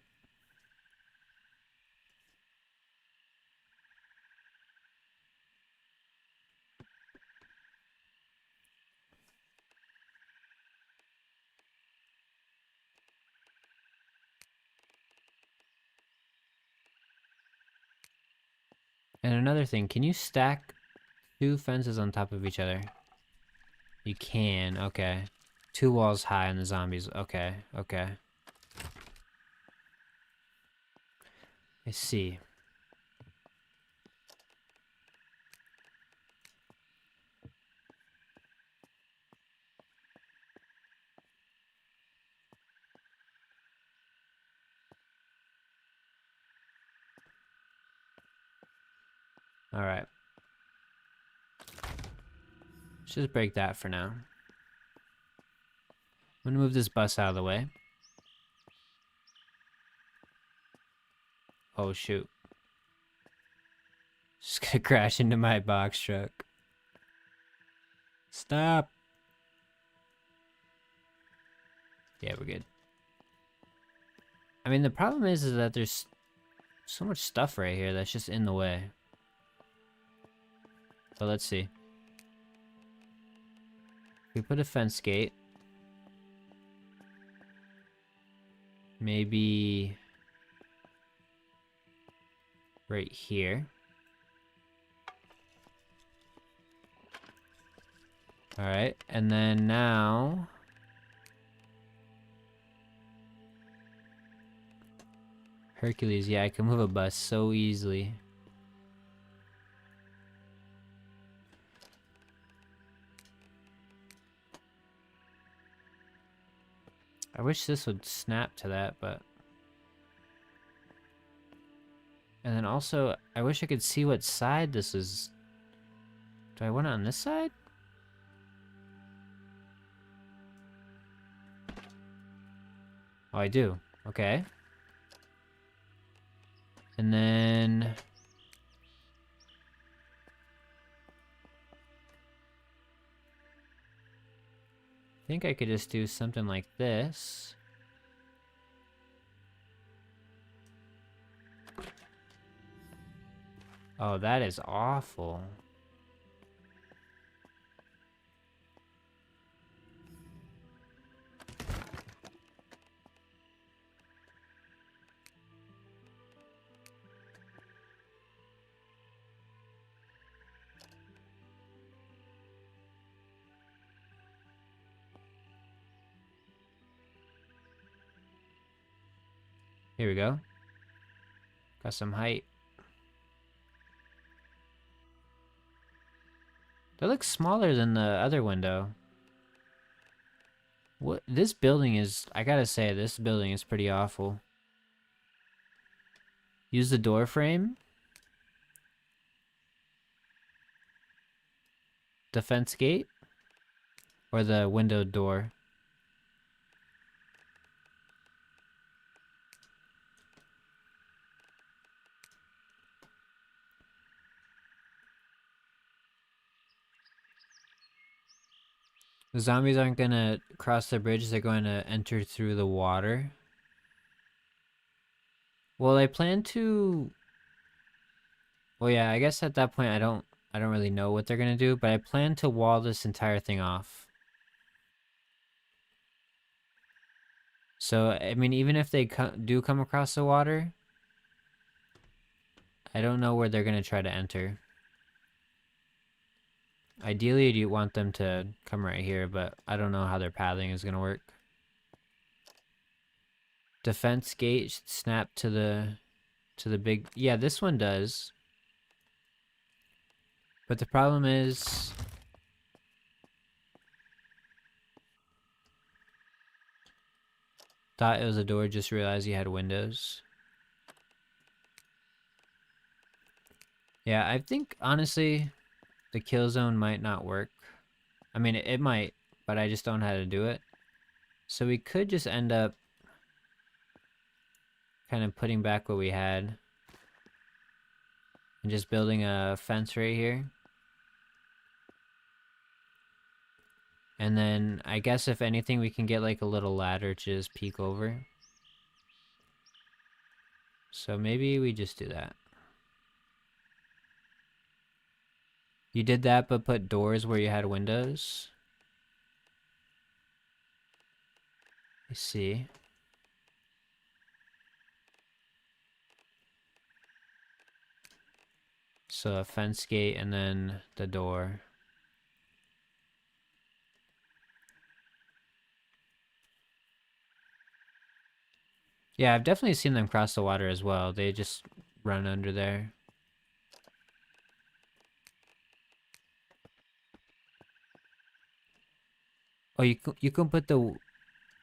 And another thing, can you stack two fences on top of each other? You can, okay. Two walls high on the zombies. Okay, okay. I see. Alright. Let's just break that for now. I'm gonna move this bus out of the way. Oh shoot. Just gonna crash into my box truck. Stop! Yeah, we're good. I mean, the problem is that there's so much stuff right here that's just in the way. But let's see. We put a fence gate. Maybe right here. Alright, and then now... Hercules, yeah, I can move a bus so easily. I wish this would snap to that, but... And then also, I wish I could see what side this is. Do I want it on this side? Oh, I do. Okay. And then... I think I could just do something like this. Oh, that is awful. Here we go. Got some height. That looks smaller than the other window. What? This building is... I gotta say, this building is pretty awful. Use the door frame. The fence gate. Or the window door. The zombies aren't gonna cross the bridge, they're going to enter through the water. Well, I plan to... Well, yeah, I guess at that point I don't really know what they're gonna do, but I plan to wall this entire thing off. So, I mean, even if they do come across the water, I don't know where they're gonna try to enter. Ideally, you'd want them to come right here, but I don't know how their pathing is gonna work. Defense gate should snap to the big... Yeah, this one does. But the problem is... Thought it was a door, just realized you had windows. Yeah, I think, honestly, the kill zone might not work. I mean, it might, but I just don't know how to do it. So we could just end up kind of putting back what we had. And just building a fence right here. And then, I guess if anything, we can get like a little ladder to just peek over. So maybe we just do that. You did that, but put doors where you had windows. I see. So a fence gate and then the door. Yeah, I've definitely seen them cross the water as well. They just run under there. Oh, you can put the...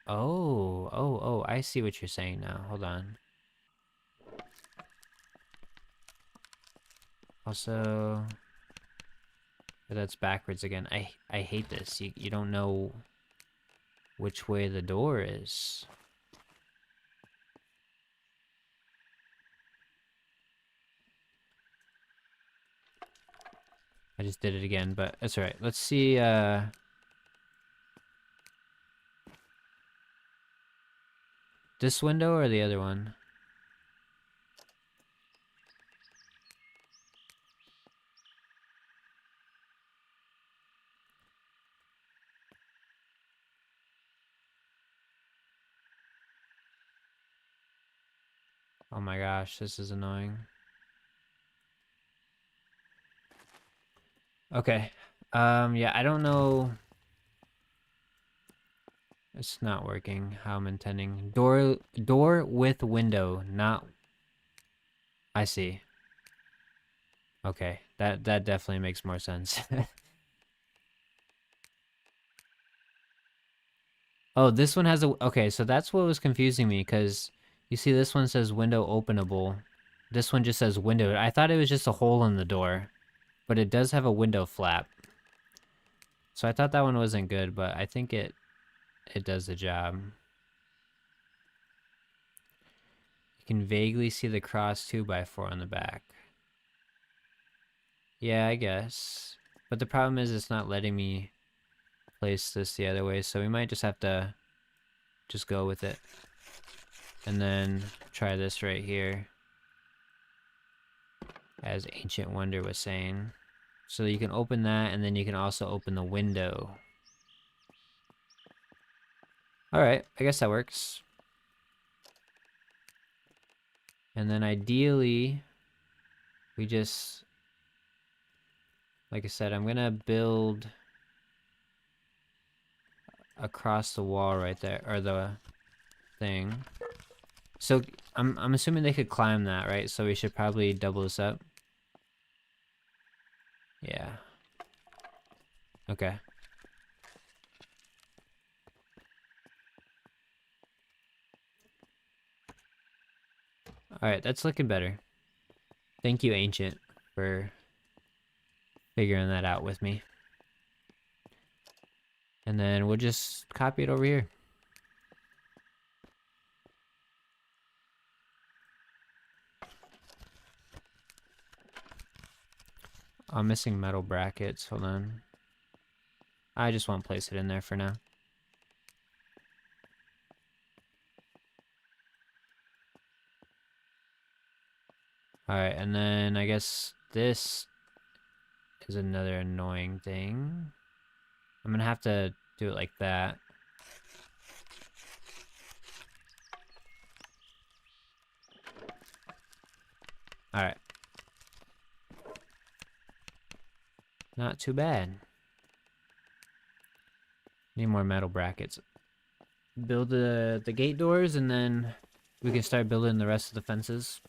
Oh, I see what you're saying now. Hold on. Also... That's backwards again. I hate this. You don't know which way the door is. I just did it again, but that's alright. Let's see, this window or the other one? Oh my gosh, this is annoying. Okay. Yeah, I don't know. It's not working how I'm intending. Door with window, not... I see. Okay, that definitely makes more sense. Oh, this one has a... Okay, so that's what was confusing me, because you see this one says window openable. This one just says window. I thought it was just a hole in the door, but it does have a window flap. So I thought that one wasn't good, but I think it does the job. You can vaguely see the cross 2x4 on the back. Yeah, I guess. But the problem is it's not letting me place this the other way, so we might just have to just go with it. And then try this right here, as Ancient Wonder was saying. So you can open that, and then you can also open the window. Alright, I guess that works. And then ideally, we just... Like I said, I'm gonna build across the wall right there, or the thing. So I'm assuming they could climb that, right? So we should probably double this up. Yeah. Okay. Alright, that's looking better. Thank you, Ancient, for figuring that out with me. And then we'll just copy it over here. I'm missing metal brackets. Hold on. I just won't place it in there for now. Alright, and then I guess this is another annoying thing. I'm gonna have to do it like that. Alright. Not too bad. Need more metal brackets. Build the gate doors, and then we can start building the rest of the fences.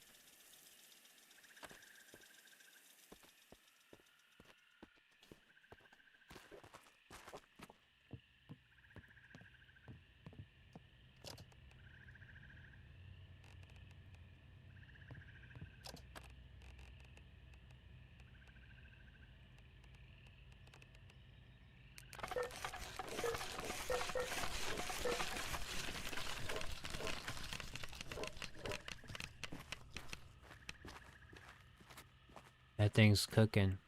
That thing's cooking.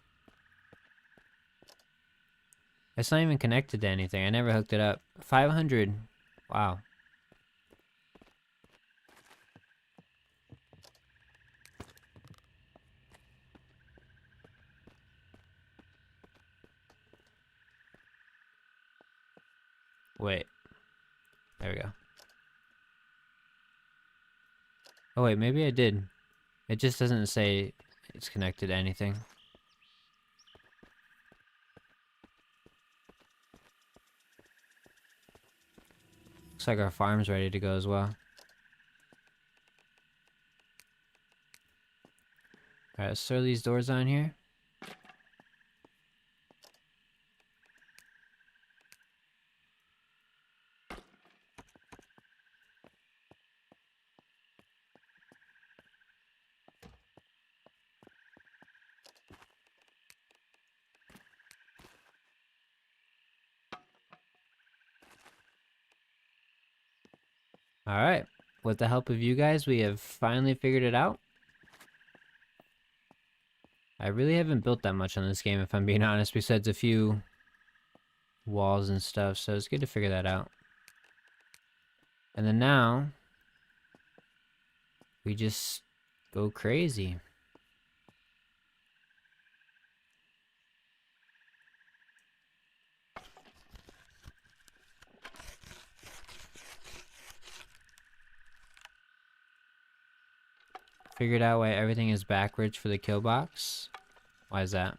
It's not even connected to anything. I never hooked it up. 500. Wow. Wait. There we go. Oh wait, maybe I did. It just doesn't say it's connected to anything. Looks like our farm's ready to go as well. Alright, let's throw these doors on here. Alright, with the help of you guys, we have finally figured it out. I really haven't built that much on this game, if I'm being honest, besides a few walls and stuff, so it's good to figure that out. And then now, we just go crazy. Figured out why everything is backwards for the kill box. Why is that?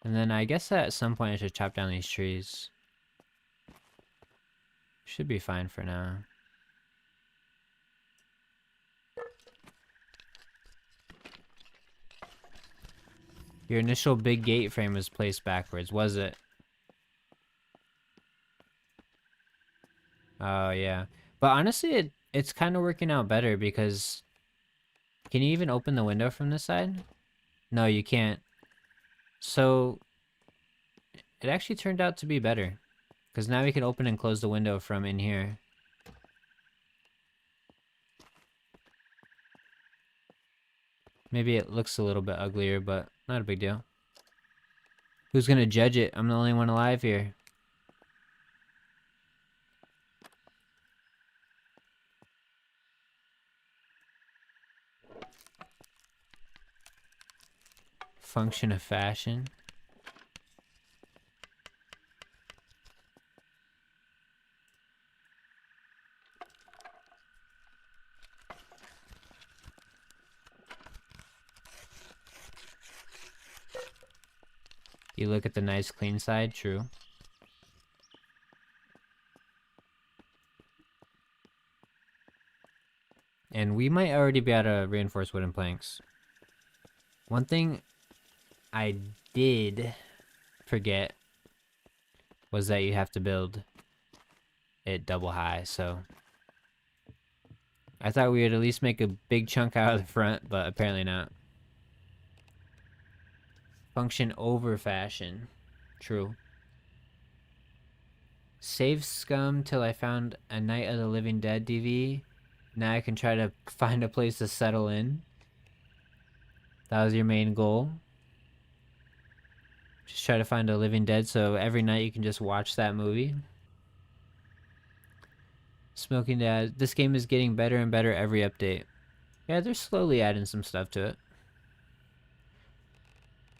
And then I guess that at some point I should chop down these trees. Should be fine for now. Your initial big gate frame was placed backwards, was it? Oh yeah. But honestly, it's kind of working out better because... Can you even open the window from this side? No, you can't. So... It actually turned out to be better. Because now we can open and close the window from in here. Maybe it looks a little bit uglier, but not a big deal. Who's gonna judge it? I'm the only one alive here. Function of fashion. You look at the nice clean side, true. And we might already be out of reinforced wooden planks. One thing I did forget was that you have to build it double high, so... I thought we would at least make a big chunk out of the front, but apparently not. Function over fashion. True. Save scum till I found a Night of the Living Dead DV. Now I can try to find a place to settle in. That was your main goal. Just try to find a Living Dead so every night you can just watch that movie. Smoking Dad. This game is getting better and better every update. Yeah, they're slowly adding some stuff to it.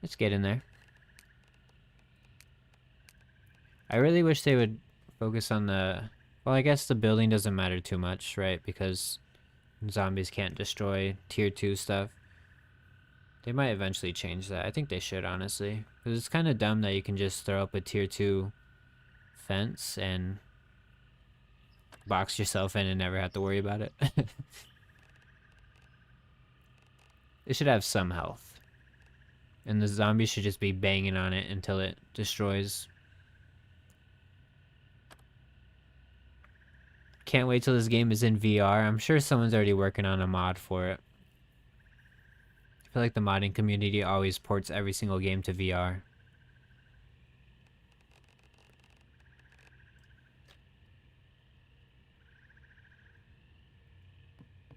Let's get in there. I really wish they would focus on the... Well, I guess the building doesn't matter too much, right? Because zombies can't destroy tier 2 stuff. They might eventually change that. I think they should, honestly. Because it's kind of dumb that you can just throw up a tier 2 fence and box yourself in and never have to worry about it. It should have some health. And the zombies should just be banging on it until it destroys. Can't wait till this game is in VR. I'm sure someone's already working on a mod for it. I feel like the modding community always ports every single game to VR.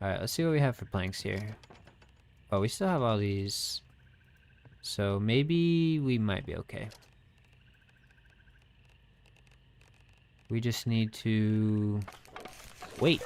Alright, let's see what we have for planks here. Oh, we still have all these. So maybe we might be okay. We just need to wait.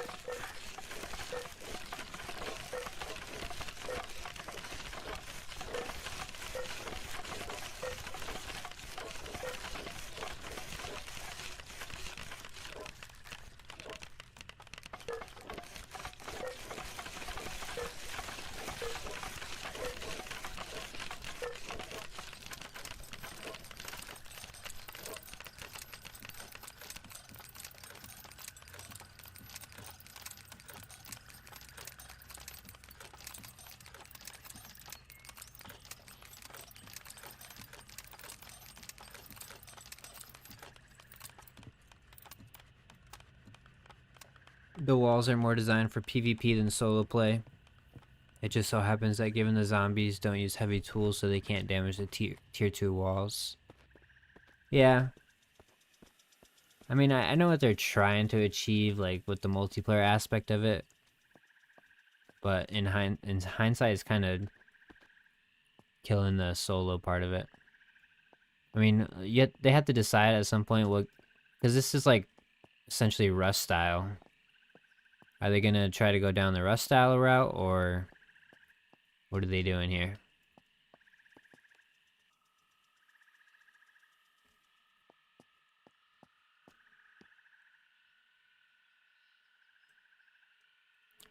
The walls are more designed for PvP than solo play. It just so happens that given the zombies don't use heavy tools so they can't damage the tier 2 walls. Yeah. I mean, I know what they're trying to achieve, like, with the multiplayer aspect of it. But in hindsight, it's kind of killing the solo part of it. I mean, yet they have to decide at some point what... Because this is, like, essentially Rust style. Are they gonna try to go down the Rust style route, or what are they doing here?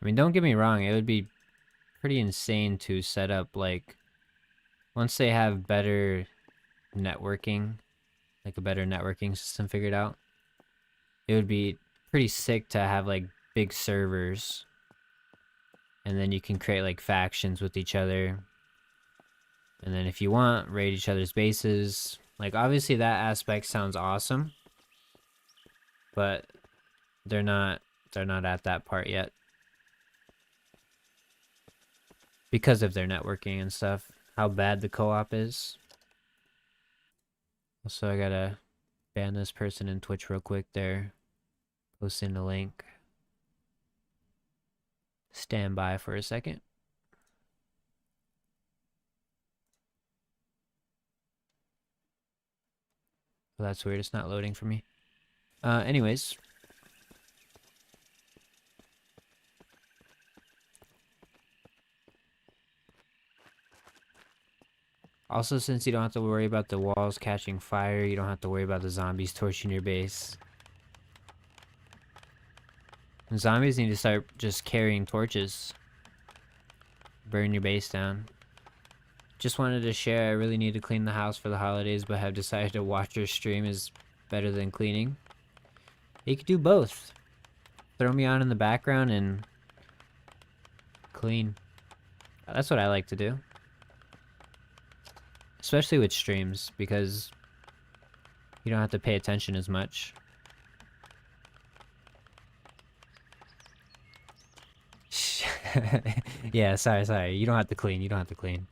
I mean, don't get me wrong, it would be pretty insane to set up, like, once they have better networking, like a better networking system figured out, it would be pretty sick to have, like, big servers. And then you can create, like, factions with each other. And then if you want, raid each other's bases. Like, obviously that aspect sounds awesome. But they're not at that part yet. Because of their networking and stuff. How bad the co-op is. Also, I gotta ban this person in Twitch real quick there. Posting the link. Stand by for a second. Well, that's weird. It's not loading for me. Anyways. Also, since you don't have to worry about the walls catching fire, you don't have to worry about the zombies torching your base. And zombies need to start just carrying torches. Burn your base down. Just wanted to share, I really need to clean the house for the holidays, but have decided to watch your stream is better than cleaning. You could do both. Throw me on in the background and clean. That's what I like to do. Especially with streams, because you don't have to pay attention as much. Yeah, sorry. You don't have to clean. You don't have to clean.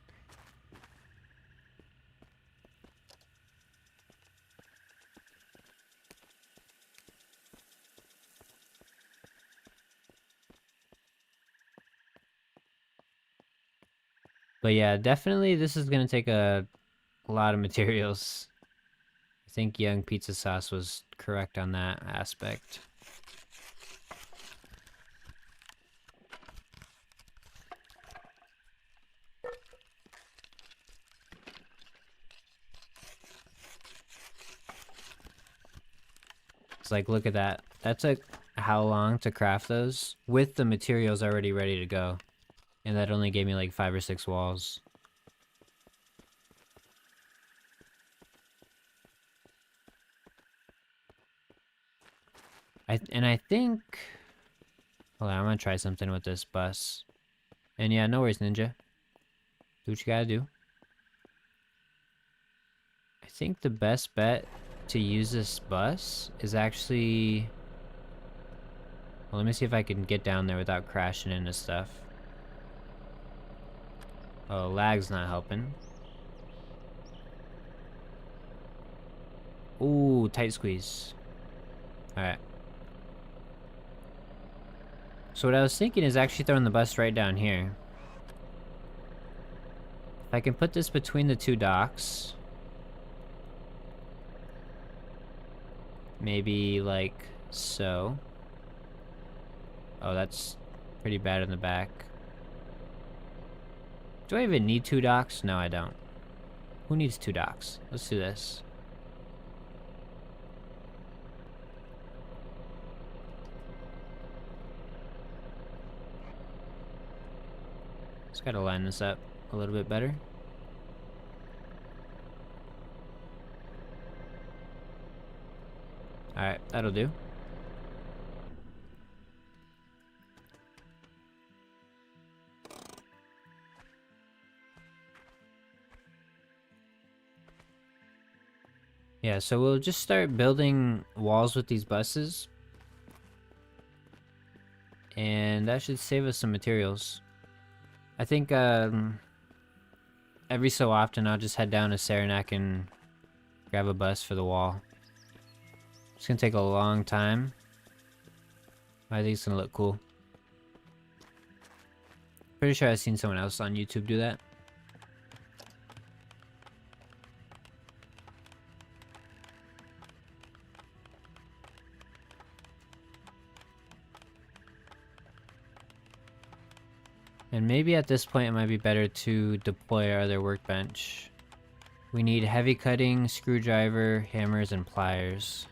But yeah, definitely this is gonna take a lot of materials. I think Young Pizza Sauce was correct on that aspect. It's like, look at that. That took how long to craft those? With the materials already ready to go. And that only gave me like 5 or 6 walls. I think... Hold on, I'm gonna try something with this bus. And yeah, no worries, Ninja. Do what you gotta do. I think the best bet to use this bus is actually... Well, let me see if I can get down there without crashing into stuff. Oh, lag's not helping. Ooh, tight squeeze. Alright. So what I was thinking is actually throwing the bus right down here. If I can put this between the 2 docks. Maybe like so. Oh, that's pretty bad in the back. Do I even need 2 docks? No, I don't. Who needs 2 docks? Let's do this. Just gotta line this up a little bit better. Alright, that'll do. Yeah, so we'll just start building walls with these buses. And that should save us some materials. I think every so often I'll just head down to Saranac and grab a bus for the wall. It's gonna take a long time. I think it's gonna look cool. Pretty sure I've seen someone else on YouTube do that. And maybe at this point it might be better to deploy our other workbench. We need heavy cutting, screwdriver, hammers, and pliers.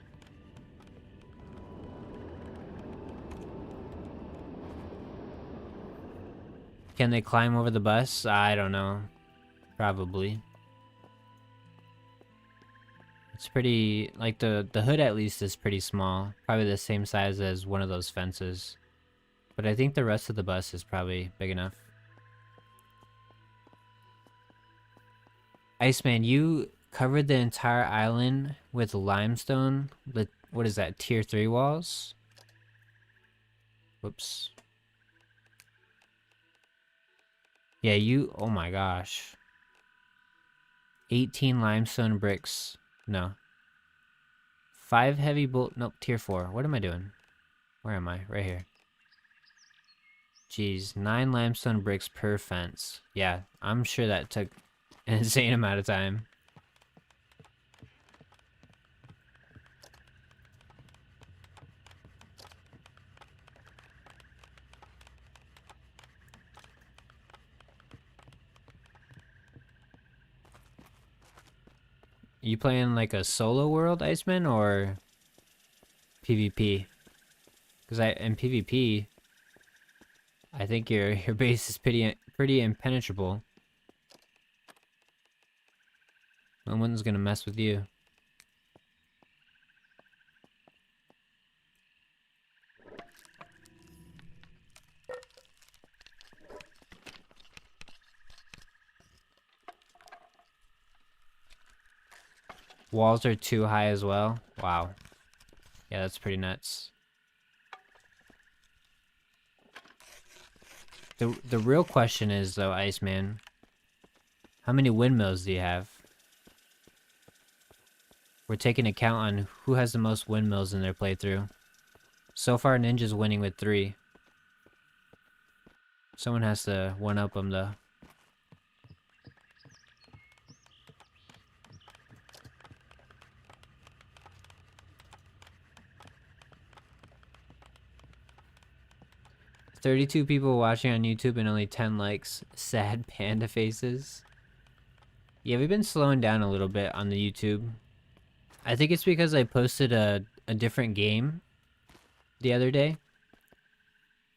Can they climb over the bus? I don't know. Probably. It's pretty, like the hood at least is pretty small. Probably the same size as one of those fences. But I think the rest of the bus is probably big enough. Iceman, you covered the entire island with limestone. What is that, tier 3 walls? Whoops. Yeah, oh my gosh. 18 limestone bricks. No. 5 heavy nope, tier 4. What am I doing? Where am I? Right here. Jeez, 9 limestone bricks per fence. Yeah, I'm sure that took an insane amount of time. You playing like a solo world, Iceman, or PvP? Because in PvP, I think your base is pretty impenetrable. No one's gonna mess with you. Walls are too high as well. Wow. Yeah, that's pretty nuts. The real question is though, Iceman, how many windmills do you have? We're taking account on who has the most windmills in their playthrough. So far, Ninja's winning with 3. Someone has to one-up him though. "32 people watching on YouTube and only 10 likes. Sad panda faces." Yeah, we've been slowing down a little bit on the YouTube. I think it's because I posted a different game the other day.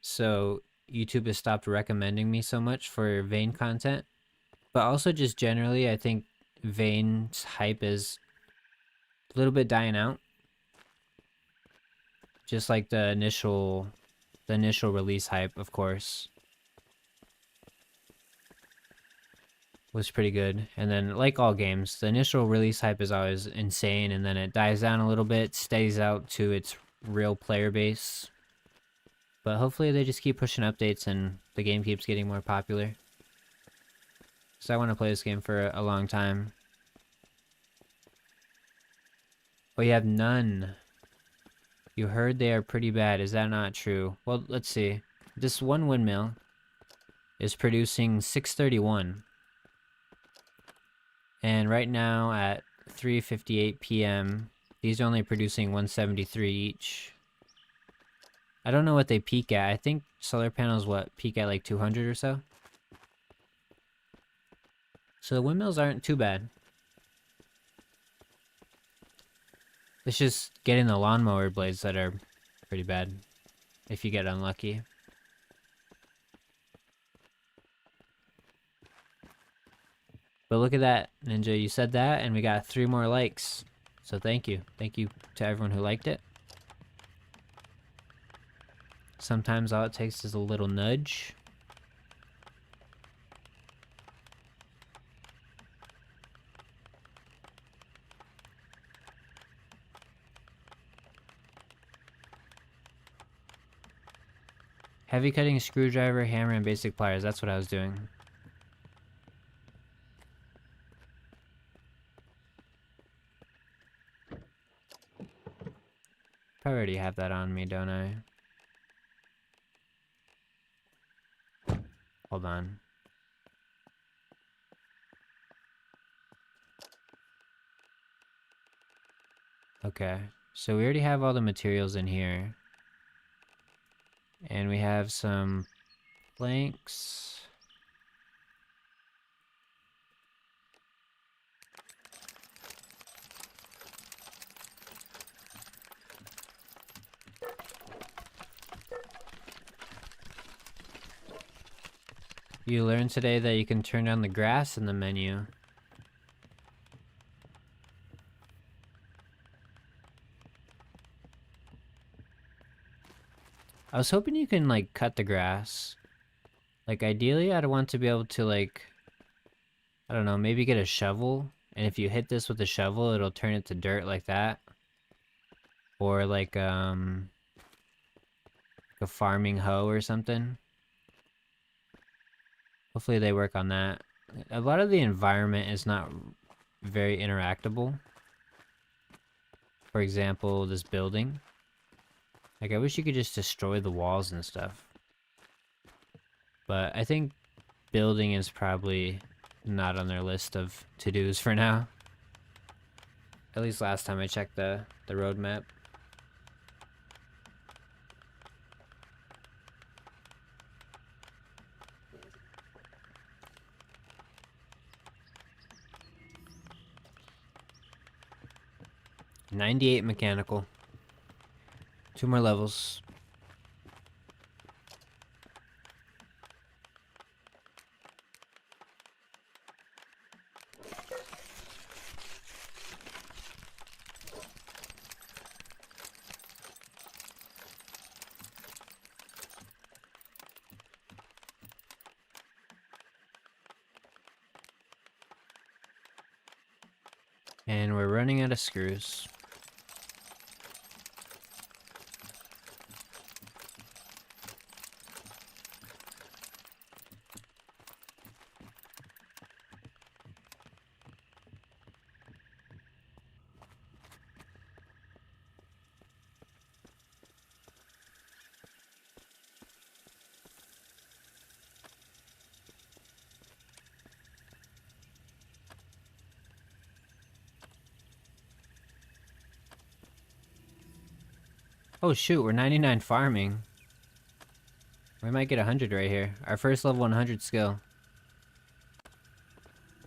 So YouTube has stopped recommending me so much for Vayne content. But also just generally, I think Vayne's hype is a little bit dying out. Just like the initial release hype, of course, was pretty good. And then, like all games, the initial release hype is always insane, and then it dies down a little bit, stays out to its real player base. But hopefully they just keep pushing updates and the game keeps getting more popular. So I want to play this game for a long time. Oh, you have none. You heard they are pretty bad. Is that not true? Well, let's see. This one windmill is producing 631. And right now at 3:58 p.m., these are only producing 173 each. I don't know what they peak at. I think solar panels, peak at like 200 or so. So the windmills aren't too bad. It's just getting the lawnmower blades that are pretty bad if you get unlucky. But look at that, Ninja. You said that, and we got 3 more likes. So thank you. Thank you to everyone who liked it. Sometimes all it takes is a little nudge. Heavy cutting, screwdriver, hammer, and basic pliers. That's what I was doing. I already have that on me, don't I? Hold on. Okay, so we already have all the materials in here. And we have some planks. You learned today that you can turn down the grass in the menu. I was hoping you can, like, cut the grass. Like, ideally, I'd want to be able to, like, I don't know, maybe get a shovel. And if you hit this with a shovel, it'll turn it to dirt like that. Or, like a farming hoe or something. Hopefully they work on that. A lot of the environment is not very interactable. For example, this building. Like, I wish you could just destroy the walls and stuff. But I think building is probably not on their list of to-dos for now. At least last time I checked the roadmap. $98 mechanical. 2 more levels. And we're running out of screws. Oh shoot, we're 99 farming. We might get 100 right here. Our first level 100 skill.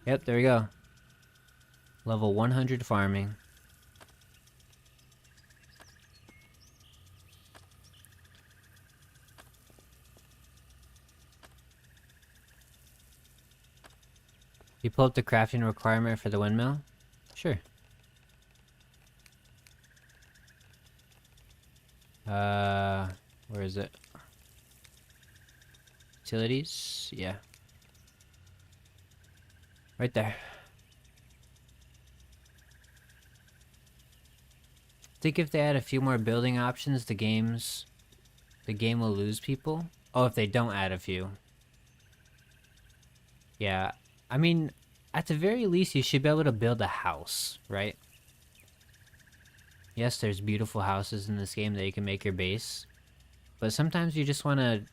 Yep, there we go. Level 100 farming. You pull up the crafting requirement for the windmill? Sure. Where is it? Utilities? Yeah. Right there. I think if they add a few more building options, the game will lose people. Oh, if they don't add a few. Yeah. I mean, at the very least, you should be able to build a house, right? Yes, there's beautiful houses in this game that you can make your base. But sometimes you just wanna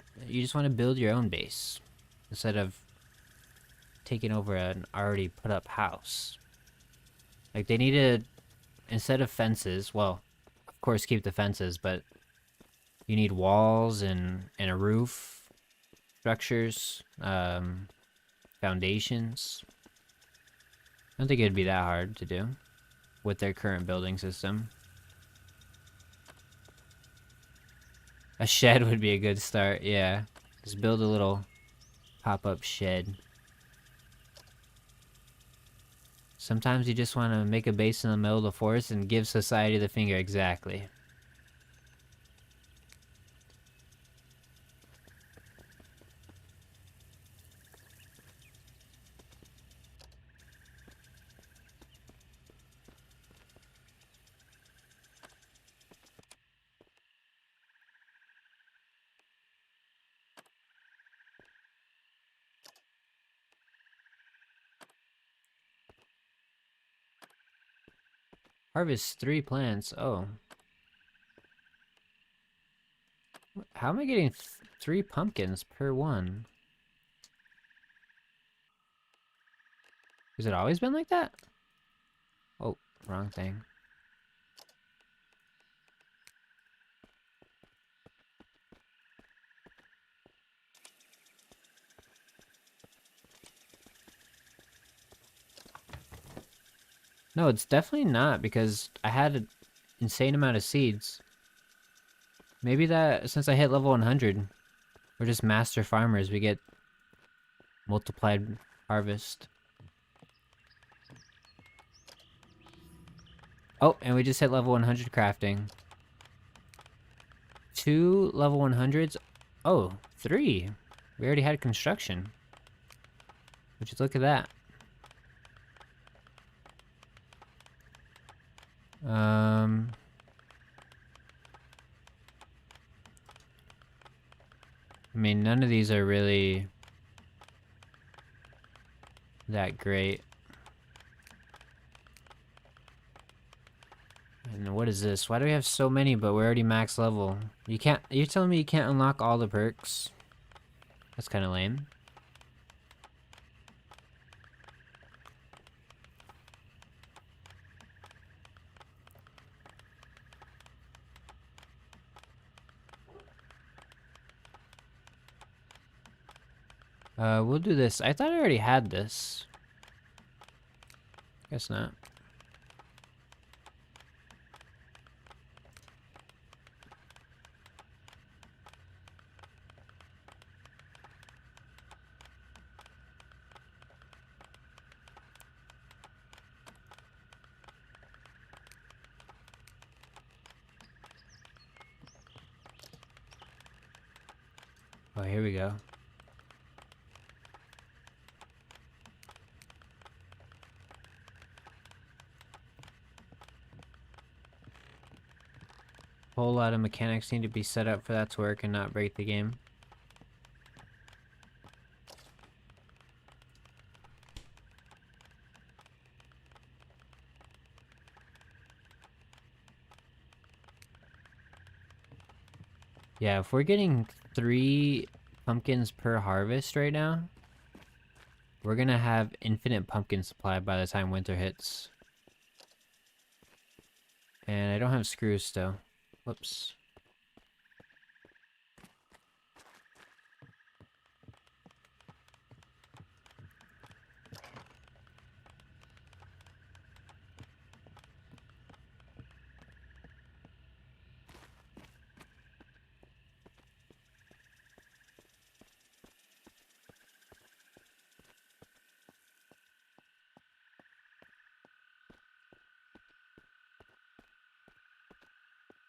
build your own base instead of taking over an already put up house. Like, they need to, instead of fences, well, of course keep the fences, but you need walls and a roof, structures, foundations. I don't think it'd be that hard to do with their current building system. A shed would be a good start, yeah. Just build a little pop-up shed. Sometimes you just want to make a base in the middle of the forest and give society the finger, exactly. Harvest 3 plants. Oh. How am I getting 3 pumpkins per one? Has it always been like that? Oh, wrong thing. No, it's definitely not, because I had an insane amount of seeds. Maybe that, since I hit level 100, we're just master farmers. We get multiplied harvest. Oh, and we just hit level 100 crafting. 2 level 100s. Oh, 3. We already had construction. Would you look at that? I mean, none of these are really that great. And what is this? Why do we have so many, but we're already max level? You can't. You're telling me you can't unlock all the perks? That's kind of lame. We'll do this. I thought I already had this. Guess not. Oh, here we go. Whole lot of mechanics need to be set up for that to work and not break the game. Yeah, if we're getting 3 pumpkins per harvest right now, we're gonna have infinite pumpkin supply by the time winter hits. And I don't have screws still. Whoops.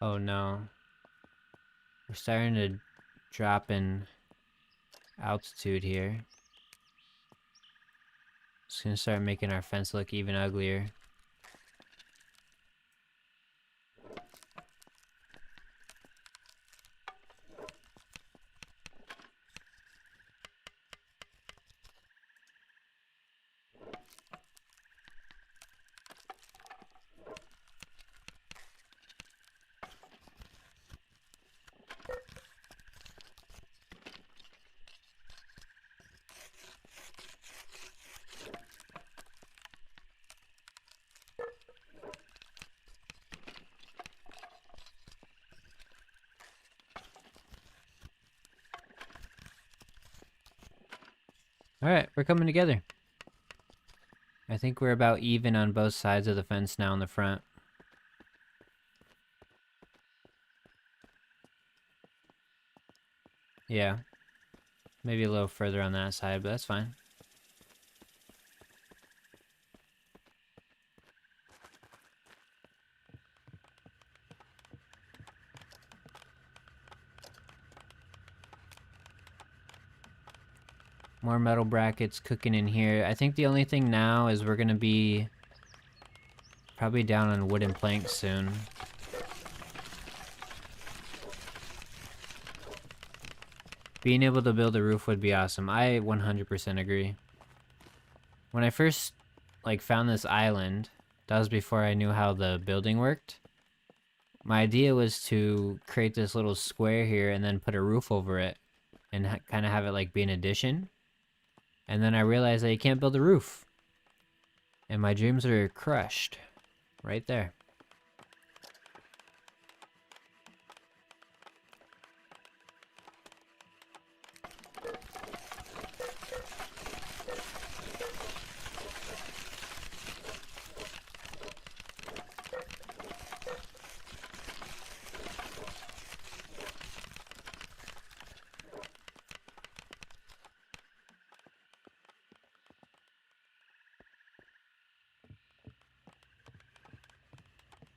Oh no. We're starting to drop in altitude here. It's gonna start making our fence look even uglier. Alright, we're coming together. I think we're about even on both sides of the fence now in the front. Yeah. Maybe a little further on that side, but that's fine. More metal brackets cooking in here. I think the only thing now is we're gonna be probably down on wooden planks soon. Being able to build a roof would be awesome. I 100% agree. When I first found this island, that was before I knew how the building worked. My idea was to create this little square here and then put a roof over it and kind of have it be an addition. And then I realized that you can't build a roof. And my dreams are crushed. Right there.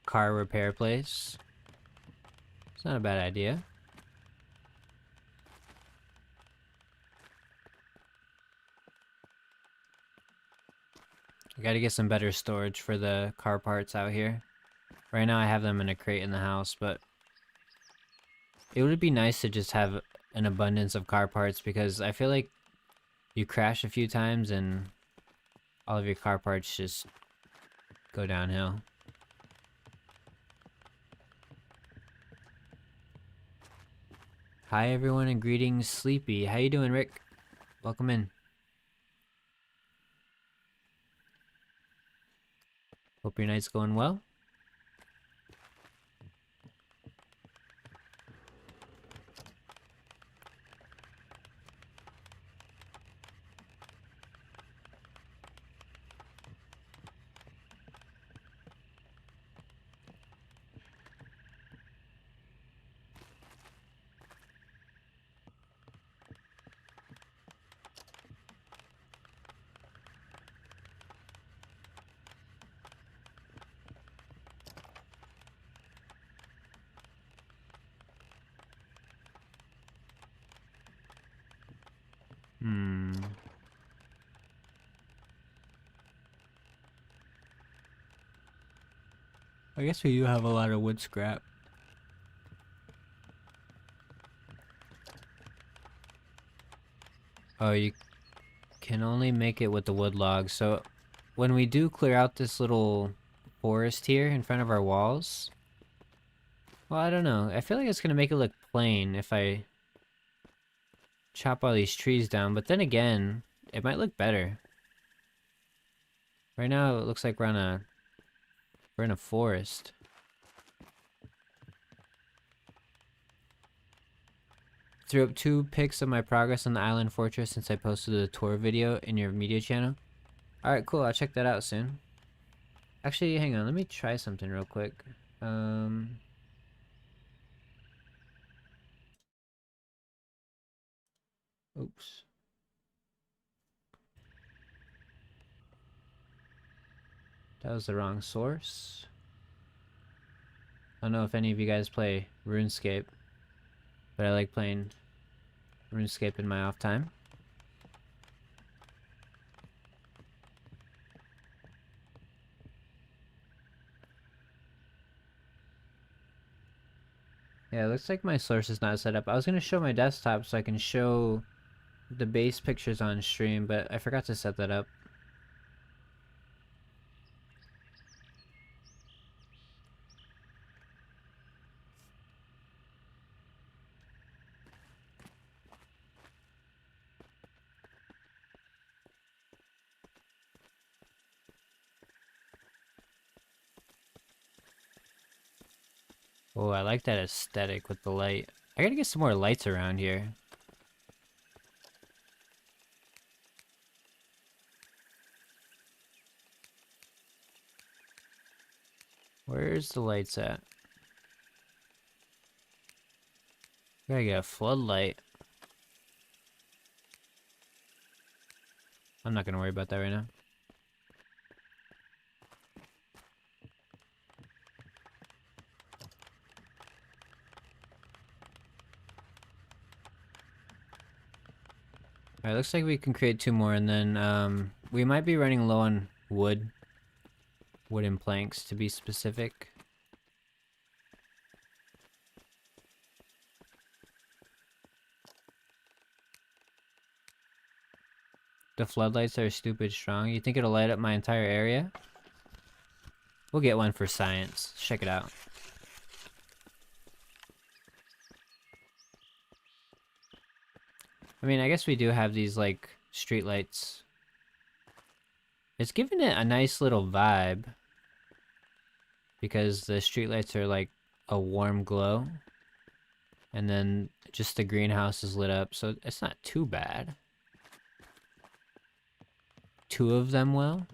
car repair place. It's not a bad idea. I gotta get some better storage for the car parts out here. Right now I have them in a crate in the house, but it would be nice to just have an abundance of car parts, because I feel like you crash a few times and all of your car parts just go downhill. Hi everyone and greetings, Sleepy. How you doing, Rick? Welcome in. Hope your night's going well. I guess we do have a lot of wood scrap. Oh, you can only make it with the wood logs. So when we do clear out this little forest here in front of our walls, well, I don't know. I feel like it's gonna make it look plain if I chop all these trees down, but then again, it might look better. Right now it looks like we're in a forest. Threw up 2 pics of my progress on the island fortress since I posted the tour video in your media channel. Alright, cool, I'll check that out soon. Actually, hang on, let me try something real quick. Oops. That was the wrong source. I don't know if any of you guys play RuneScape, but I like playing RuneScape in my off time. Yeah, it looks like my source is not set up. I was gonna show my desktop so I can show the base pictures on stream, but I forgot to set that up. Oh, I like that aesthetic with the light. I gotta get some more lights around here. Where's the lights at? Gotta get a floodlight. I'm not gonna worry about that right now. Alright, looks like we can create 2 more, and then we might be running low on wooden planks to be specific. The floodlights are stupid strong. You think it'll light up my entire area? We'll get one for science. Check it out. I mean, I guess we do have these, like, street lights. It's giving it a nice little vibe, because the street lights are, like, a warm glow. And then just the greenhouse is lit up, so it's not too bad. 2 of them will.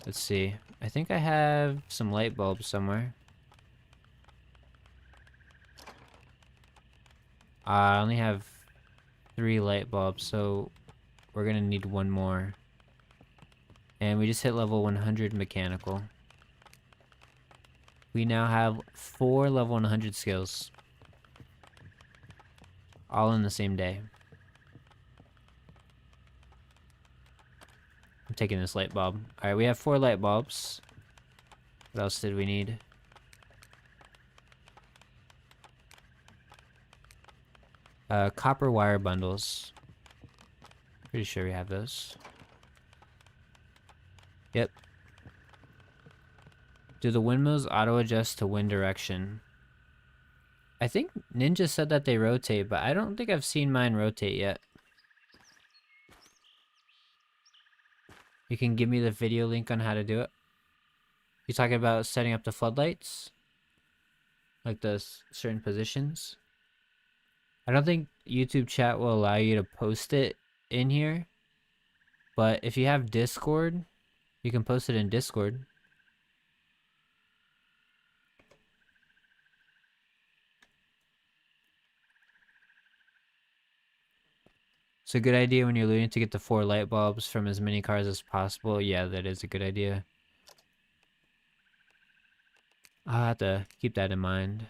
Let's see. I think I have some light bulbs somewhere. I only have 3 light bulbs, so we're gonna need 1 more. And we just hit level 100 mechanical. We now have 4 level 100 skills. All in the same day. I'm taking this light bulb. Alright, we have 4 light bulbs. What else did we need? Copper wire bundles. Pretty sure we have those. Yep. Do the windmills auto-adjust to wind direction? I think Ninja said that they rotate, but I don't think I've seen mine rotate yet. You can give me the video link on how to do it. You talking about setting up the floodlights? Like the certain positions? I don't think YouTube chat will allow you to post it in here. But if you have Discord, you can post it in Discord. It's a good idea when you're looting to get the 4 light bulbs from as many cars as possible. Yeah, that is a good idea. I'll have to keep that in mind.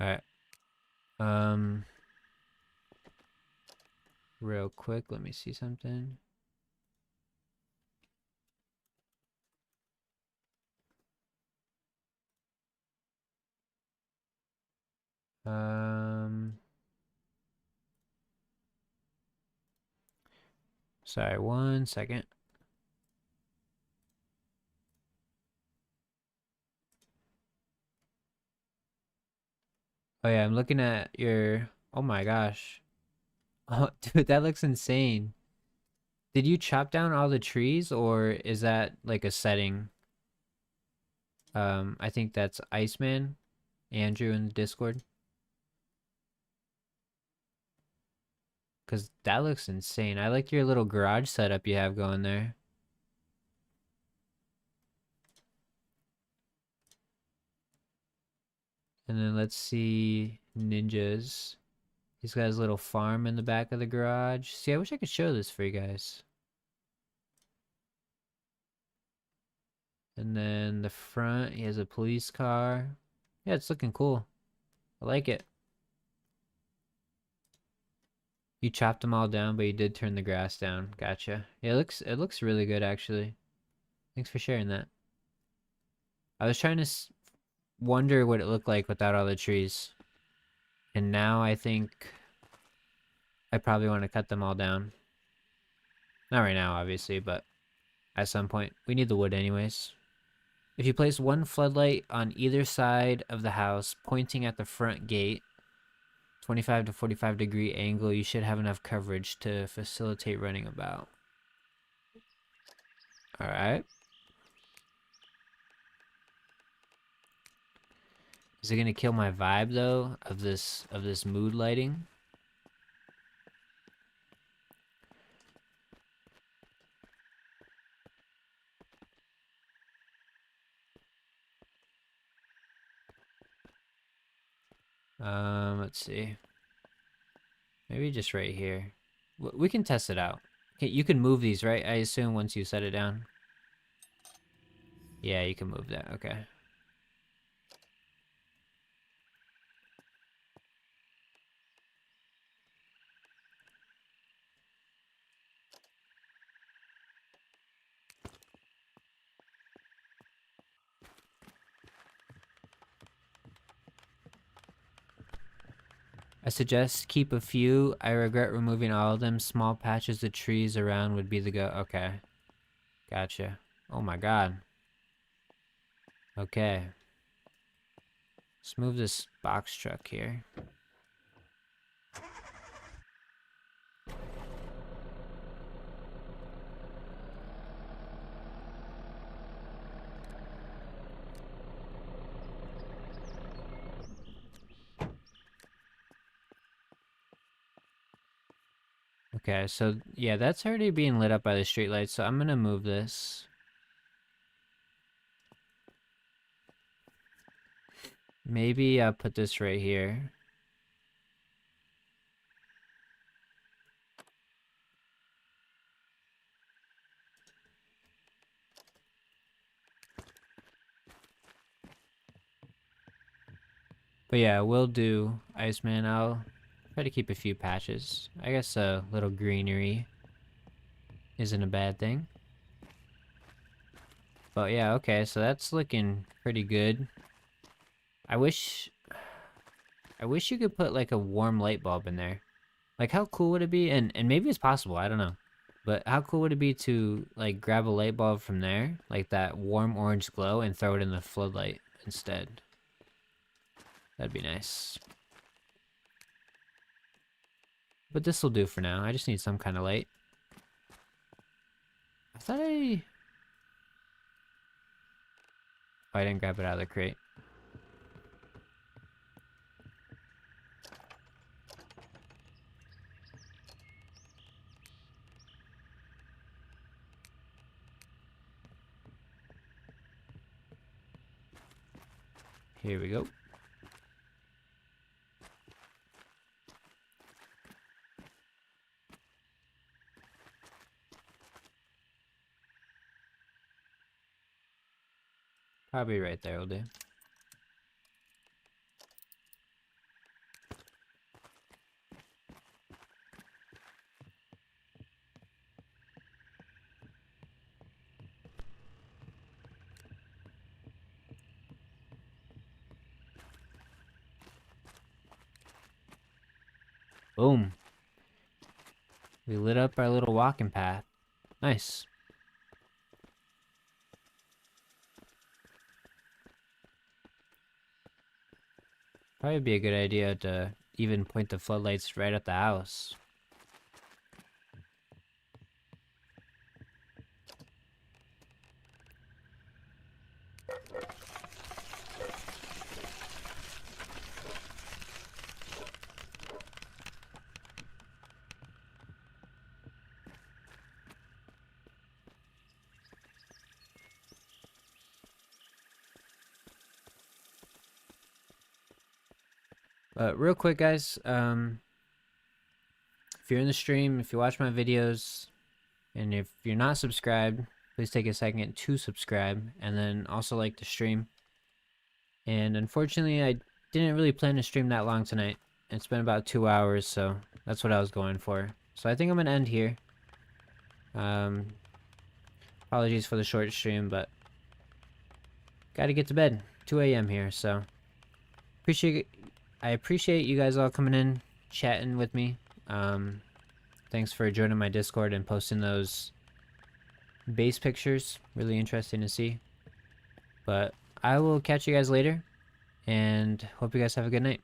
Alright. Real quick, let me see something. Sorry, 1 second. Oh yeah, I'm looking at your... Oh my gosh. Oh, dude, that looks insane. Did you chop down all the trees, or is that like a setting? I think that's Iceman, Andrew in the Discord. Because that looks insane. I like your little garage setup you have going there. And then let's see Ninja's. He's got his little farm in the back of the garage. See, I wish I could show this for you guys. And then the front, he has a police car. Yeah, it's looking cool. I like it. You chopped them all down, but you did turn the grass down. Gotcha. Yeah, it looks really good actually. Thanks for sharing that. I was trying to wonder what it looked like without all the trees. And now I think I probably want to cut them all down. Not right now, obviously, but at some point. We need the wood anyways. If you place 1 floodlight on either side of the house, pointing at the front gate, 25 to 45 degree angle, you should have enough coverage to facilitate running about. Alright. Is it gonna kill my vibe though of this mood lighting? Let's see. Maybe just right here. We can test it out. Okay, you can move these, right? I assume once you set it down. Yeah, you can move that. Okay. I suggest keep a few. I regret removing all of them. Small patches of trees around would be the go. Okay. Gotcha. Oh my god. Okay. Let's move this box truck here. Okay, so yeah, that's already being lit up by the streetlights, so I'm gonna move this. Maybe I'll put this right here. But yeah, we'll do Iceman. I'll try to keep a few patches. I guess a little greenery isn't a bad thing. But yeah, okay, so that's looking pretty good. I wish you could put like a warm light bulb in there. Like how cool would it be? And maybe it's possible, I don't know. But how cool would it be to like grab a light bulb from there, like that warm orange glow, and throw it in the floodlight instead? That'd be nice. But this will do for now. I just need some kind of light. I thought I... Oh, I didn't grab it out of the crate. Here we go. Probably right there will do. Boom. We lit up our little walking path. Nice. Probably be a good idea to even point the floodlights right at the house. But real quick, guys, if you're in the stream, if you watch my videos, and if you're not subscribed, please take a second to subscribe, and then also like the stream. And unfortunately, I didn't really plan to stream that long tonight. It's been about 2 hours, so that's what I was going for. So I think I'm gonna end here. Apologies for the short stream, but gotta get to bed. 2 a.m. here, so I appreciate you guys all coming in, chatting with me. Thanks for joining my Discord and posting those base pictures. Really interesting to see. But I will catch you guys later, and hope you guys have a good night.